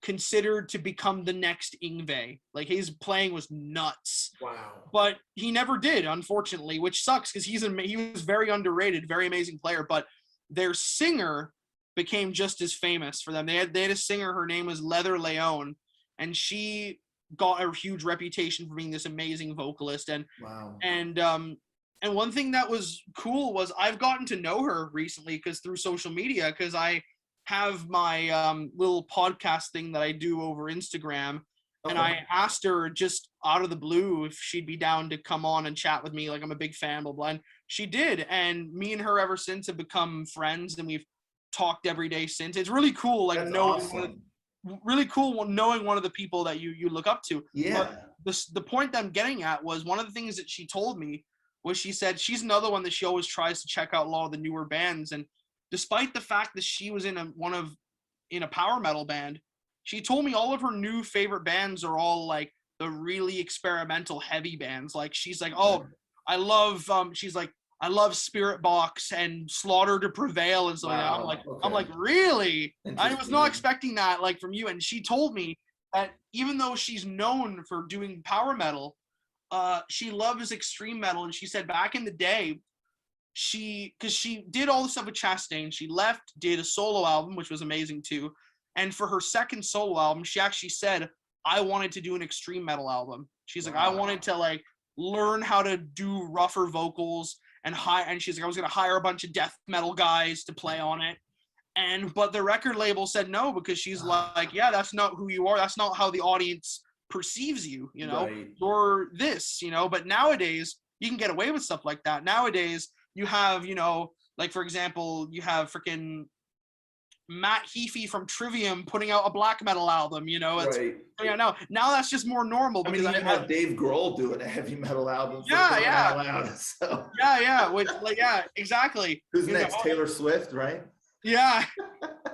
considered to become the next Yngwie. Like his playing was nuts. Wow. But he never did, unfortunately, which sucks because he was very underrated, very amazing player. But their singer became just as famous for them. They had a singer, her name was Leather Leone, and she got a huge reputation for being this amazing vocalist. Wow. And one thing that was cool was I've gotten to know her recently because through social media, because I have my little podcast thing that I do over Instagram. And Okay. I asked her just out of the blue if she'd be down to come on and chat with me. Like I'm a big fan, blah, blah. And she did. And me and her ever since have become friends and we've talked every day since. It's really cool, like That's knowing awesome. really cool knowing one of the people that you look up to. Yeah. But the point that I'm getting at was one of the things that she told me was she said she's another one that she always tries to check out a lot of the newer bands. And despite the fact that she was in a power metal band, she told me all of her new favorite bands are all like the really experimental heavy bands. Like she's like, oh, I love she's like, I love Spirit Box and Slaughter to Prevail and stuff like that. Wow. I'm Okay. like, really? I was not Interesting. expecting that like from you. And she told me that even though she's known for doing power metal, she loves extreme metal. And she said back in the day, because she did all the stuff with Chastain, she left, did a solo album, which was amazing too. And for her second solo album, she actually said, I wanted to do an extreme metal album. She's like, I Wow. wanted to like learn how to do rougher vocals and she's like, I was gonna hire a bunch of death metal guys to play on it. But the record label said no because she's like, yeah, that's not who you are. That's not how the audience perceives you, you know, Right. or this, you know. But nowadays you can get away with stuff like that. Nowadays you have, you know, like for example, you have freaking Matt Heafy from Trivium putting out a black metal album, you know. It's Right. now that's just more normal I mean, because you even have Dave Grohl doing a heavy metal album for crying out loud. So which like exactly. who's You next? know, Taylor Swift, right? yeah.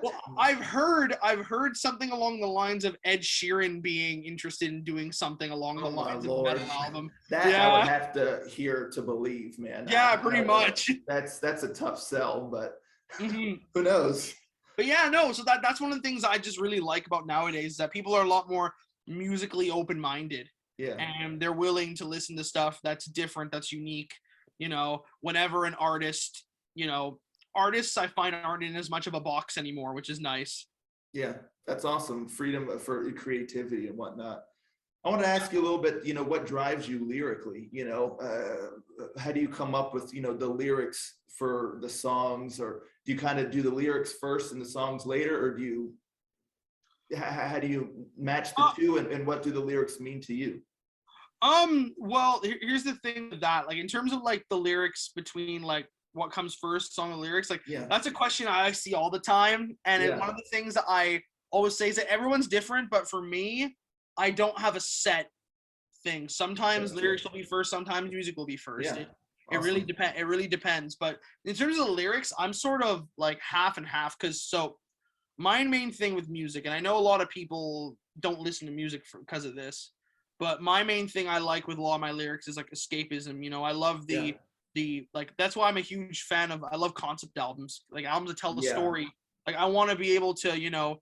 Well, I've heard something along the lines of Ed Sheeran being interested in doing something along the Oh my lines of a Lord. metal album. That I Yeah. would have to hear to believe, man. Yeah, I pretty don't know. much. That's a tough sell, but hmm who knows? But yeah, no. So that's one of the things I just really like about nowadays is that people are a lot more musically open-minded Yeah. and they're willing to listen to stuff that's different, that's unique. You know, whenever an artist, you know, artists I find aren't in as much of a box anymore, which is nice. Yeah. That's awesome. Freedom for creativity and whatnot. I want to ask you a little bit, what drives you lyrically? How do you come up with, the lyrics for the songs, or do you kind of do the lyrics first and the songs later, or how do you match the Uh, two, and what do the lyrics mean to you? well, here's the thing with that. Like in terms of like the lyrics between like what comes first, song and lyrics, like Yeah, that's a question I see all the time. And yeah, one of the things that I always say is that everyone's different, but for me, I don't have a set thing. Sometimes gotcha. lyrics will be first, sometimes music will be first. Yeah, It really awesome. depend. It really depends. But in terms of the lyrics, I'm sort of like half and half because my main thing with music, and I know a lot of people don't listen to music because of this, but my main thing I like with a lot of my lyrics is like escapism. I love Yeah, the like that's why I'm a huge fan of I love concept albums, like albums that tell the yeah, story. Like I want to be able to,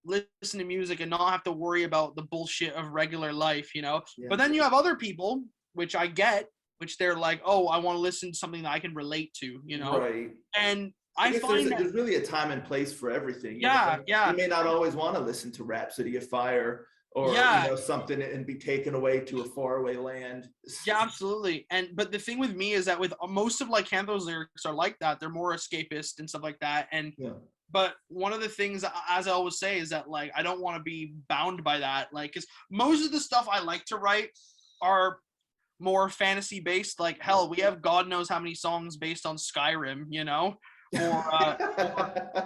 listen to music and not have to worry about the bullshit of regular life. yeah. But then you have other people, which I get, which they're like, oh, I want to listen to something that I can relate to. Right. And I I guess find that, there's really a time and place for everything, yeah, and you yeah, may not always want to listen to Rhapsody of Fire, or yeah, something, and be taken away to a faraway land. yeah, absolutely. But the thing with me is that with most of Lycanthro's lyrics are like that. They're more escapist and stuff like that. And Yeah, but one of the things, as I always say, is that like I don't want to be bound by that. Like, because most of the stuff I like to write are more fantasy based. Like hell, we have God knows how many songs based on Skyrim,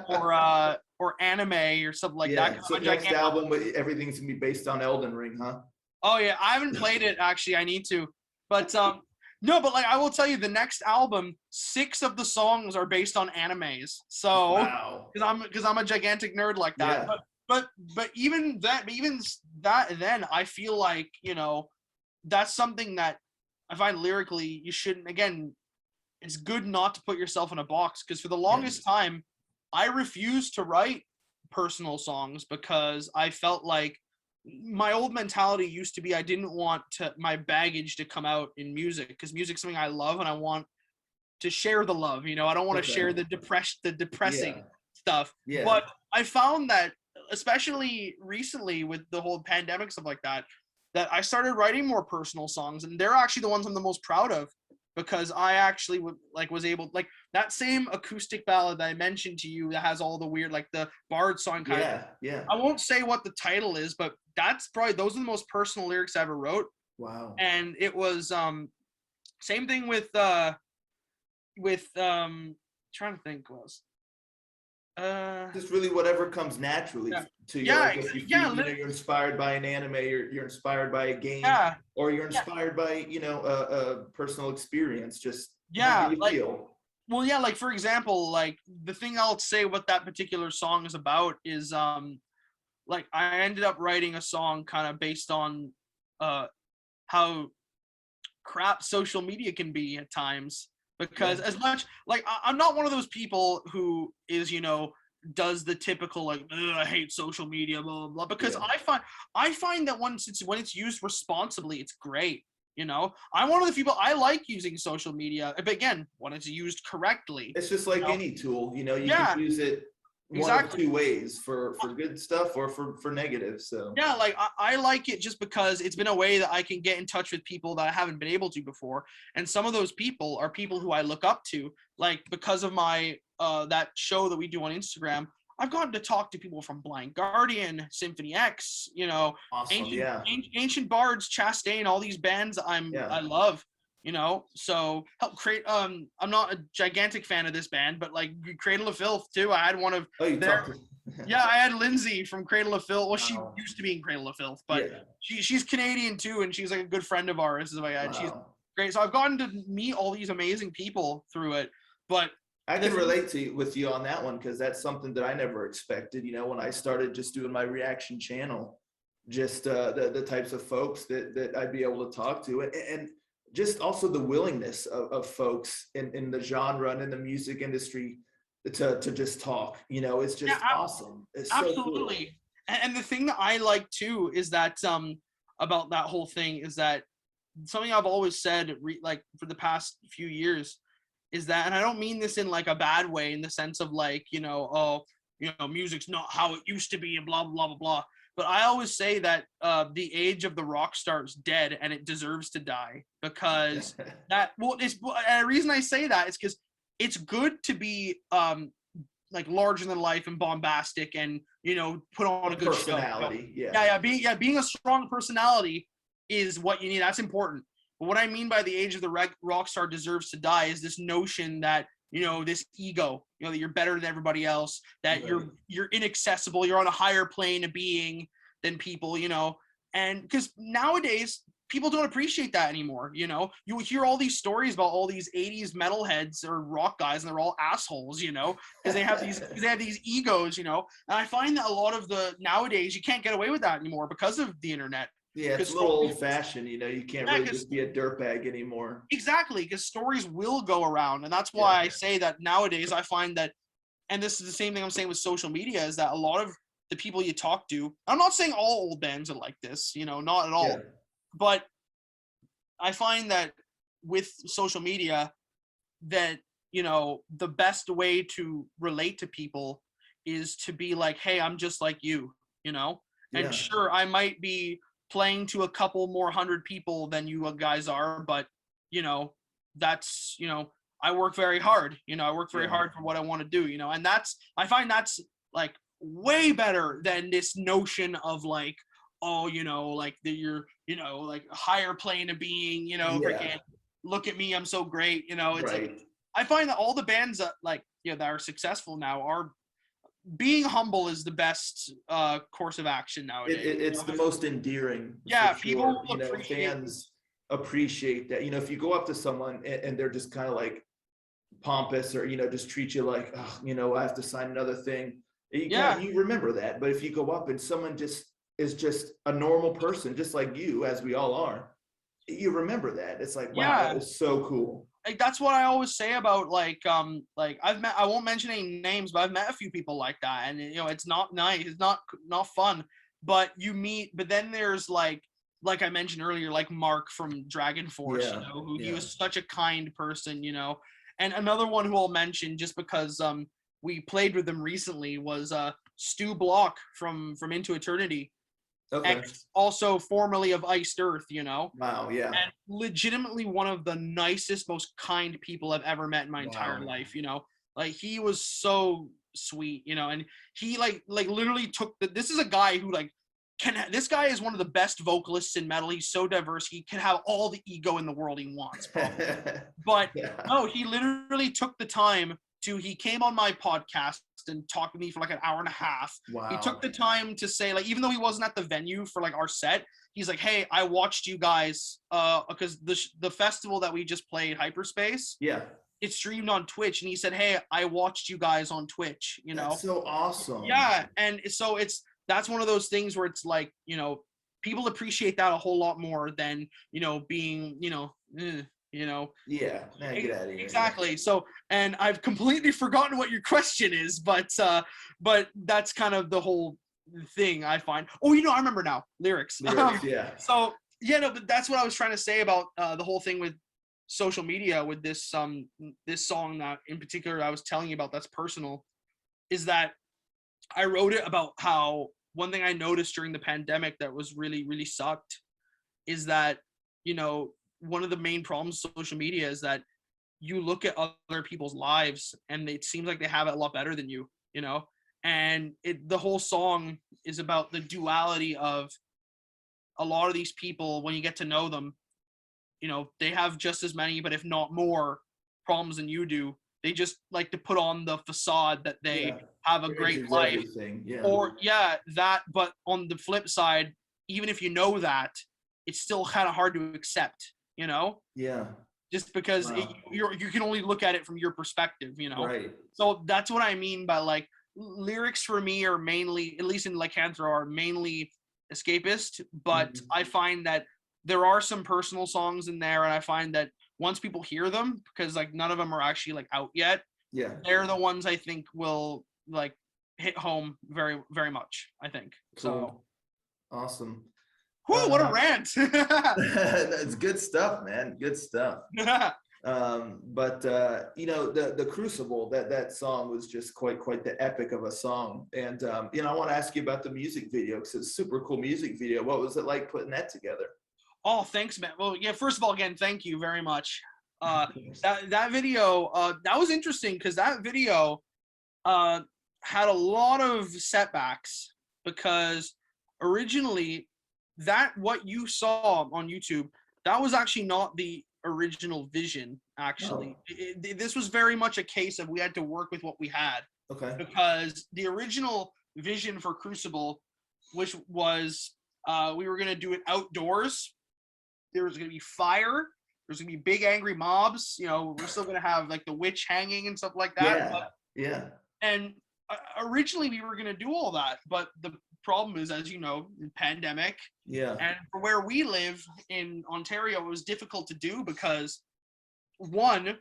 or or anime or something like that. yeah. 'Cause So I'm a next gigantic. album, everything's gonna be based on Elden Ring, huh? Oh yeah, I haven't played it actually. I need to, but no, but like I will tell you, the next album, 6 of the songs are based on animes. So Wow. because I'm a gigantic nerd like that. Yeah, But even that then I feel like that's something that I find lyrically you shouldn't. Again, it's good not to put yourself in a box because for the yeah, longest time, I refused to write personal songs because I felt like my old mentality used to be I didn't want my baggage to come out in music because music's something I love and I want to share the love. I don't want to okay, share the depressing yeah, stuff. yeah. But I found that especially recently with the whole pandemic stuff like that, that I started writing more personal songs, and they're actually the ones I'm the most proud of because I actually was able like that same acoustic ballad that I mentioned to you that has all the weird like the bard song kind of. Yeah, yeah. I won't say what the title is, but that's probably those are the most personal lyrics I ever wrote, Wow. and it was same thing with trying to think was uh Just really whatever comes naturally yeah to you. yeah Like if you feel, yeah you're inspired by an anime, you're inspired by a game, yeah or you're yeah inspired by, a personal experience, just however yeah you like feel. well yeah like for example like the thing I'll say what that particular song is about is like I ended up writing a song kind of based on uh how crap social media can be at times Yeah, because as much like I'm not one of those people who is does the typical like I hate social media blah blah blah because yeah. I find that when it's used responsibly it's great. I'm one of the people I like using social media but again when it's used correctly. It's just you like know any tool, you can yeah, use it one of exactly. two ways, for good stuff or for negative. So Yeah, like I like it just because it's been a way that I can get in touch with people that I haven't been able to before. And some of those people are people who I look up to. Like because of my that show that we do on Instagram, I've gotten to talk to people from Blind Guardian, Symphony X, awesome. Yeah, Ancient Bards, Chastain, all these bands yeah. I love. So help create. I'm not a gigantic fan of this band, but like Cradle of Filth too. I had one of Oh, you their talked to yeah, I had Lindsay from Cradle of Filth. Well, she wow. used to be in Cradle of Filth, but Yeah, she's Canadian too, and she's like a good friend of ours. And she's wow. great. So I've gotten to meet all these amazing people through it. But I the can thing, relate with you on that one, because that's something that I never expected. When I started just doing my reaction channel, just the types of folks that I'd be able to talk to, and just also the willingness of folks in the genre and in the music industry to just talk. It's yeah, just awesome. It's so cool. absolutely. And the thing that I like too is that about that whole thing is that something I've always said like for the past few years is that, and I don't mean this in like a bad way in the sense of like, oh, music's not how it used to be and blah, blah, blah, blah, blah. But I always say that the age of the rock star is dead, and it deserves to die, because that, well, it's, and the reason I say that is because it's good to be like larger than life and bombastic, and put on a good show. Personality, Being a strong personality is what you need. That's important. But what I mean by the age of the rock star deserves to die is this notion that this ego, that you're better than everybody else, that you're inaccessible, you're on a higher plane of being than people, and because nowadays people don't appreciate that anymore. You hear all these stories about all these 80s metalheads or rock guys, and they're all assholes, because they have these egos, and I find that a lot of the nowadays you can't get away with that anymore because of the internet. Yeah, it's a little old-fashioned, you can't really just be a dirtbag anymore. Exactly, because stories will go around, and that's why I say that nowadays I find that, and this is the same thing I'm saying with social media, is that a lot of the people you talk to, I'm not saying all old bands are like this, not at all, but I find that with social media that, the best way to relate to people is to be like, hey, I'm just like you, and sure, I might be playing to a couple more 100 people than you guys are, but that's I work very hard, I work very hard for what I want to do, and I find that's like way better than this notion of like, oh, like that you're like a higher plane of being, freaking look at me, I'm so great, it's like I find that all the bands that like that are successful now are being humble is the best course of action nowadays. It's the most endearing. People fans appreciate that. If you go up to someone and they're just kind of like pompous, or just treat you like, oh, I have to sign another thing. You remember that. But if you go up and someone just is just a normal person, just like you, as we all are, you remember that. It's like, wow, that was so cool. Like that's what I always say about like I won't mention any names, but I've met a few people like that, and it's not nice, it's not fun, but you meet, but then there's like I mentioned earlier, like Mark from Dragon Force, he was such a kind person, and another one who I'll mention just because we played with them recently was Stu Block from Into Eternity. Okay. Also formerly of Iced Earth, Wow, yeah. And legitimately one of the nicest, most kind people I've ever met in my entire life, Like he was so sweet, and he like literally took this is a guy who like this guy is one of the best vocalists in metal. He's so diverse. He can have all the ego in the world he wants, probably. But no, he literally took the time he came on my podcast and talked with me for like an hour and a half. Wow. He took the time to say, like, even though he wasn't at the venue for like our set, he's like, hey, I watched you guys because the festival that we just played, Hyperspace, it streamed on Twitch, and he said, hey, I watched you guys on Twitch, That's so awesome. Yeah, and so that's one of those things where it's like, people appreciate that a whole lot more than being get out of here. Exactly. So, and I've completely forgotten what your question is, but that's kind of the whole thing I find. Oh, I remember now. Lyrics. So but that's what I was trying to say about the whole thing with social media, with this song that in particular I was telling you about, that's personal, is that I wrote it about how one thing I noticed during the pandemic that was really, really sucked is that, one of the main problems with social media is that you look at other people's lives and it seems like they have it a lot better than you, and the whole song is about the duality of a lot of these people. When you get to know them, they have just as many, but if not more problems than you do. They just like to put on the facade that they have a great life, but on the flip side, even if you know that, it's still kind of hard to accept, just because you can only look at it from your perspective, Right. So that's what I mean by like lyrics for me are mainly, at least in Lycanthro, are mainly escapist, but I find that there are some personal songs in there, and I find that once people hear them, because like none of them are actually like out yet, they're the ones I think will like hit home very, very much, I think. Cool. So awesome. Whew, what a rant. That's good stuff, man. Good stuff. But you know, the Crucible, that song was just quite the epic of a song. And you know, I want to ask you about the music video, because it's a super cool music video. What was it like putting that together? Oh, thanks, man. Well, yeah, first of all, again, thank you very much. That video, that was interesting because that video uh had a lot of setbacks because originally that what you saw on YouTube, that was actually not the original vision, actually. Oh, This was very much a case of we had to work with what we had okay. because the original vision for Crucible, which was we were going to do it outdoors. There was going to be fire. There's going to be big angry mobs. You know, we're still going to have like the witch hanging and stuff like that. Yeah, yeah, And originally we were going to do all that, but the problem is, as you know, the pandemic. yeah. And for where we live in Ontario, it was difficult to do because, one,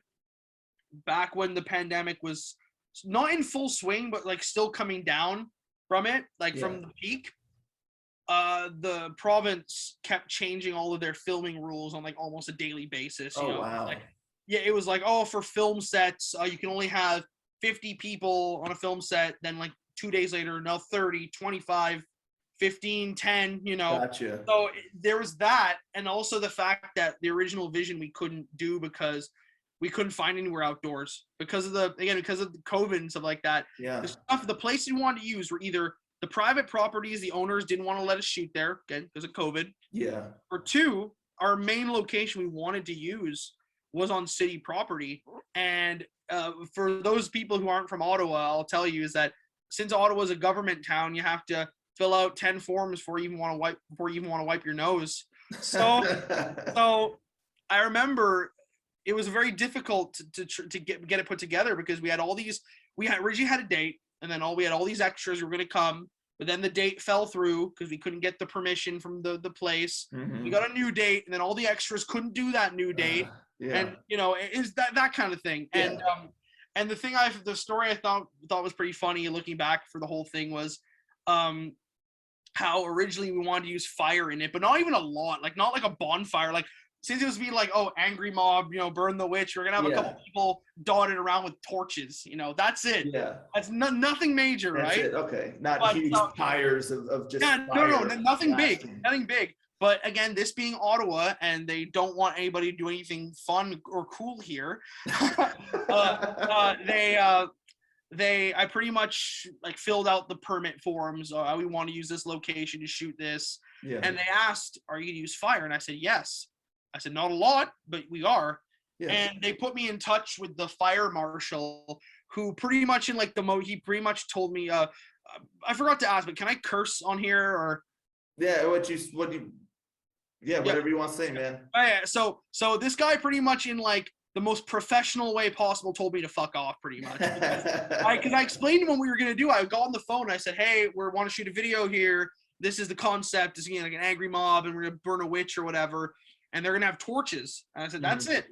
back when the pandemic was not in full swing, but like still coming down from it, like Yeah. from the peak, the province kept changing all of their filming rules on like almost a daily basis. You Oh, know, wow. like, yeah, it was like, oh, for film sets, you can only have 50 people on a film set. Then like 2 days later, now 30, 25, 15, 10, you know. Gotcha. So there was that. And also the fact that the original vision we couldn't do because we couldn't find anywhere outdoors because of the COVID and stuff like that. Yeah, The places we wanted to use were either the private properties, the owners didn't want to let us shoot there, again, because of COVID. yeah. Or two, our main location we wanted to use was on city property. And for those people who aren't from Ottawa, I'll tell you is that since Ottawa is a government town, you have to fill out 10 forms before you even want to wipe your nose. So I remember it was very difficult to get it put together because we originally had a date, and then we had all these extras were going to come, but then the date fell through because we couldn't get the permission from the place. Mhm. We got a new date, and then all the extras couldn't do that new date. Yeah. And you know, is that kind of thing. Yeah. And the story I thought was pretty funny looking back for the whole thing was how originally we wanted to use fire in it, but not even a lot, like not like a bonfire. Like since it was being like, oh, angry mob, you know, burn the witch, we're gonna have a couple people dotted around with torches, you know, that's it. Yeah. That's nothing major, That's right? it. Okay. Not But, huge pyres of just yeah, fire no, nothing blasting. big. But again, this being Ottawa, and they don't want anybody to do anything fun or cool here. I pretty much like filled out the permit forms. We want to use this location to shoot this. Yeah. And they asked, "Are you gonna use fire?" And I said, "Yes." I said, "Not a lot, but we are." Yeah. And they put me in touch with the fire marshal, who pretty much he pretty much told me, I forgot to ask, but can I curse on here or? Yeah. Whatever you want to say, man. Oh, yeah. So this guy pretty much in like the most professional way possible told me to fuck off pretty much. Because I explained to him what we were going to do. I got on the phone and I said, "Hey, we want to shoot a video here. This is the concept. It's like an angry mob and we're going to burn a witch or whatever. And they're going to have torches." And I said, "That's it."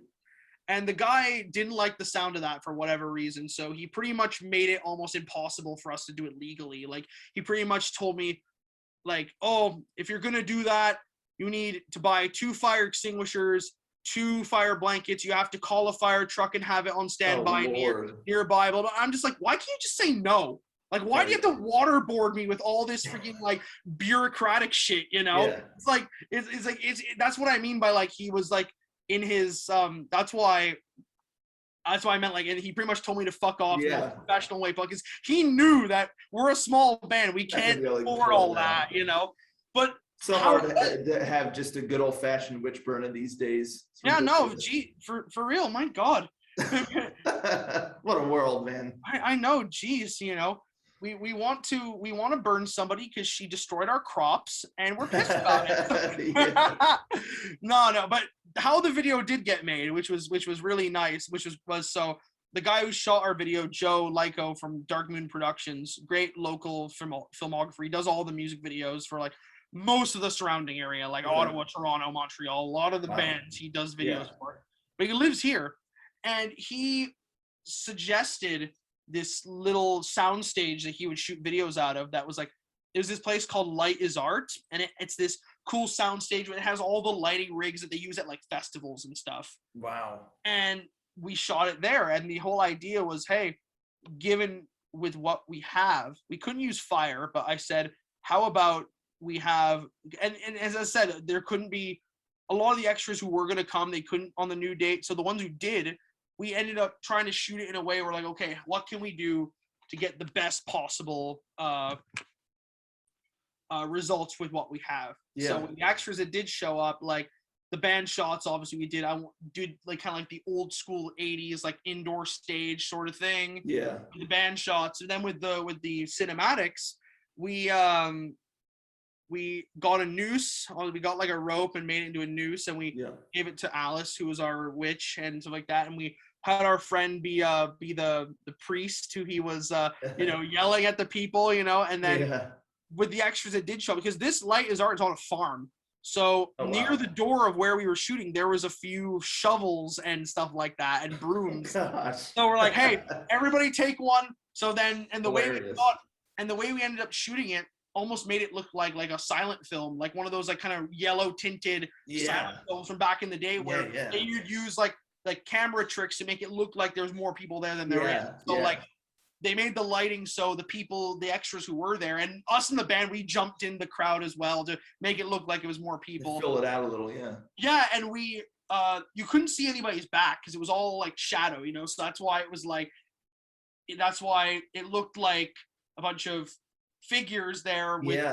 And the guy didn't like the sound of that for whatever reason. So he pretty much made it almost impossible for us to do it legally. Like he pretty much told me like, "Oh, if you're going to do that, you need to buy 2 fire extinguishers, 2 fire blankets. You have to call a fire truck and have it on standby nearby." But I'm just like, why can't you just say no? Like, why do you have to waterboard me with all this freaking like bureaucratic shit? You know, Yeah. it's like that's what I mean by like he was like in his That's why I meant like, and he pretty much told me to fuck off in a professional way because he knew that we're a small band, we can't afford all that, you know. But so hard to have just a good old fashioned witch burning these days. Yeah, no, gee, for real, my God. What a world, man. I know, geez, you know, we want to burn somebody because she destroyed our crops and we're pissed about it. No, but how the video did get made, which was really nice, was so the guy who shot our video, Joe Lyco from Dark Moon Productions, great local filmographer. He does all the music videos for like most of the surrounding area, like Ottawa, Toronto, Montreal, a lot of the bands he does videos for. But he lives here, and he suggested this little sound stage that he would shoot videos out of that was like, it was this place called Light is Art, and it's this cool soundstage. It has all the lighting rigs that they use at like festivals and stuff. Wow. And we shot it there. And the whole idea was, hey, given with what we have, we couldn't use fire, but I said, how about we have, and as I said, there couldn't be a lot of the extras who were going to come, they couldn't on the new date. So the ones who did, we ended up trying to shoot it in a way where like, okay, what can we do to get the best possible results with what we have? Yeah. So the extras that did show up, like the band shots, obviously we did. I did like kind of like the old school 80s like indoor stage sort of thing. Yeah. The band shots, and then with the cinematics, we got a noose. We got like a rope and made it into a noose, and we gave it to Alice, who was our witch and stuff like that. And we had our friend be the priest, who he was yelling at the people, and then with the extras that did show up, because this light is on a farm. So near the door of where we were shooting, there was a few shovels and stuff like that and brooms. So we're like, hey, everybody take one. So then, and the way we ended up shooting it almost made it look like a silent film, like one of those like kind of yellow tinted silent films from back in the day where they would use like camera tricks to make it look like there's more people there than there is. So like they made the lighting so the extras who were there and us in the band, we jumped in the crowd as well to make it look like it was more people. Fill it out a little, Yeah, and we you couldn't see anybody's back because it was all like shadow, so that's why it was like, that's why it looked like a bunch of figures there with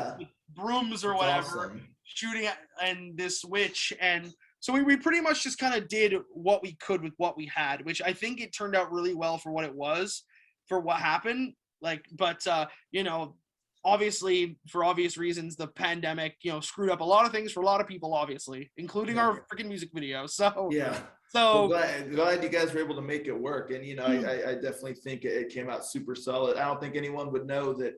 brooms or whatever shooting at and this witch. And so we pretty much just kind of did what we could with what we had, which I think it turned out really well for what it was, for what happened. Like, but obviously for obvious reasons, the pandemic, screwed up a lot of things for a lot of people, obviously, including our freaking music video. So well, glad you guys were able to make it work. And I definitely think it came out super solid. I don't think anyone would know that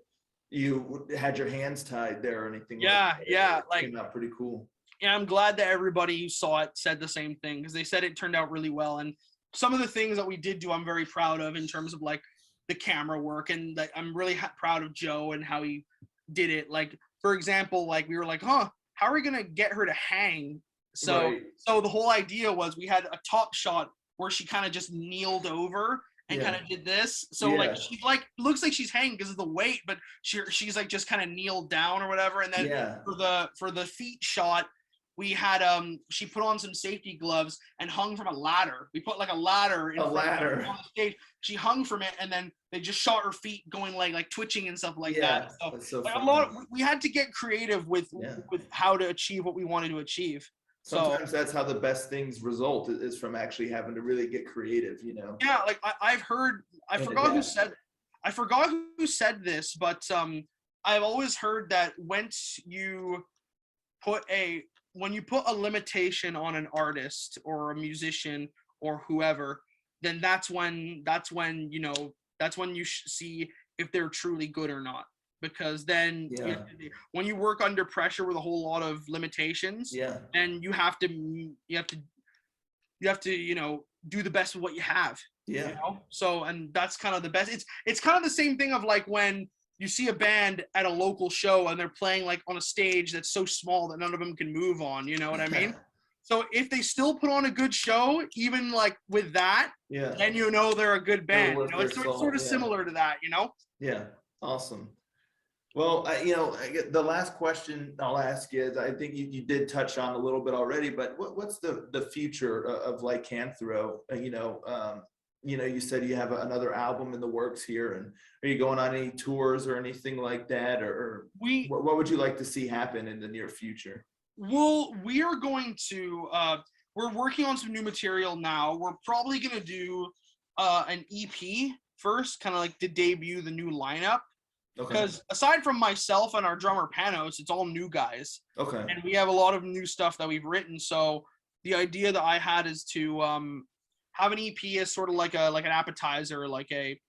you had your hands tied there or anything. It came out pretty cool. Yeah, I'm glad that everybody who saw it said the same thing, because they said it turned out really well. And some of the things that we did do, I'm very proud of in terms of like the camera work, and like I'm really proud of Joe and how he did it. Like, for example, like we were like, how are we gonna get her to hang? So the whole idea was we had a top shot where she kind of just kneeled over and kind of did this. So like she's like, looks like she's hanging because of the weight, but she's like just kind of kneeled down or whatever. And then for the feet shot, we had she put on some safety gloves and hung from a ladder. We put like a ladder in front of her on the stage. She hung from it, and then they just shot her feet going like twitching and stuff like that. So like we had to get creative with how to achieve what we wanted to achieve. Sometimes that's how the best things result, is from actually having to really get creative, Yeah, like I've heard, I forgot who said this, but I've always heard that once you put a limitation on an artist or a musician or whoever, then that's when you see if they're truly good or not. Because then when you work under pressure with a whole lot of limitations, then you have to do the best with what you have. So, and that's kind of the best. It's kind of the same thing of like when you see a band at a local show and they're playing like on a stage that's so small that none of them can move on, you know what I mean? So if they still put on a good show, even like with that, then they're a good band. It's sort of similar to that, Yeah, awesome. Well, the last question I'll ask you is, I think you did touch on a little bit already, but what's the future of Lycanthro? You said you have another album in the works here, and are you going on any tours or anything like that, or what would you like to see happen in the near future? Well, we are going to we're working on some new material now. We're probably going to do an EP first, kind of like to debut the new lineup. Because aside from myself and our drummer Panos, it's all new guys. And we have a lot of new stuff that we've written. So the idea that I had is to have an EP as sort of like an appetizer, like a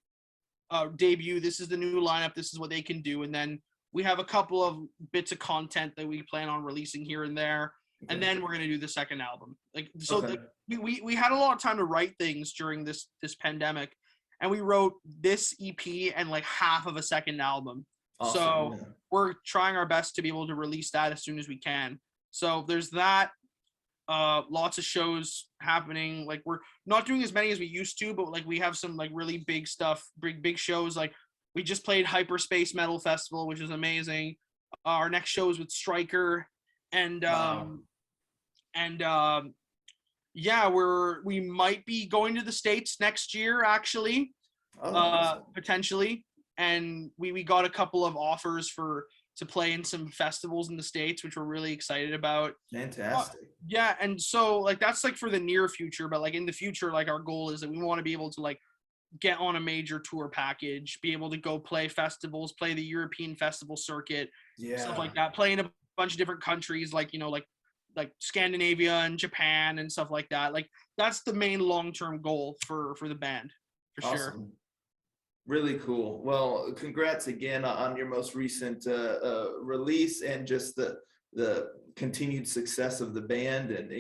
debut. This is the new lineup. This is what they can do. And then we have a couple of bits of content that we plan on releasing here and there. And then we're gonna do the second album. We had a lot of time to write things during this pandemic. And we wrote this EP and like half of a second album. Awesome, so we're trying our best to be able to release that as soon as we can. So there's that. Lots of shows happening. Like we're not doing as many as we used to, but like we have some like really big stuff, big shows. Like we just played Hyperspace Metal Festival, which is amazing. Our next show is with Striker, and Wow. and yeah, we might be going to the States next year, actually, Oh, awesome. potentially. And we got a couple of offers to play in some festivals in the States, which we're really excited about. Fantastic. Yeah, and so like that's like for the near future, but like in the future, like our goal is that we want to be able to like get on a major tour package, be able to go play festivals, play the European festival circuit, stuff Yeah. like that, play in a bunch of different countries, like like Scandinavia and Japan and stuff like that. Like that's the main long-term goal for the band, for sure. Awesome. Really cool. Well, congrats again on your most recent release and just the continued success of the band. And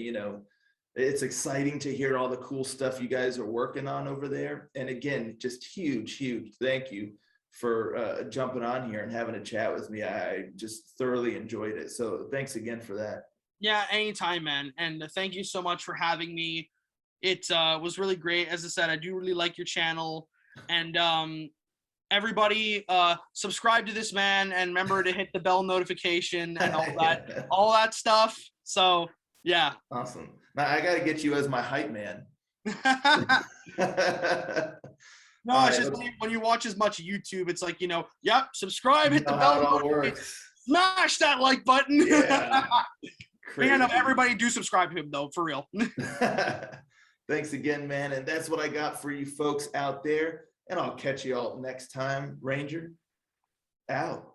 it's exciting to hear all the cool stuff you guys are working on over there. And again, just huge thank you for jumping on here and having a chat with me. I just thoroughly enjoyed it. So thanks again for that. Yeah, anytime, man. And thank you so much for having me. It was really great. As I said, I do really like your channel. And everybody subscribe to this man and remember to hit the bell notification and all that stuff. So yeah. Awesome. Now I got to get you as my hype man. No, All it's right, just when you watch as much YouTube, it's like, yep, subscribe, hit the know how bell it all notification, works. smash that like button. Yeah. Man, no, Crazy. everybody do subscribe to him though, for real. Thanks again, man. And that's what I got for you folks out there. And I'll catch you all next time. Ranger, out.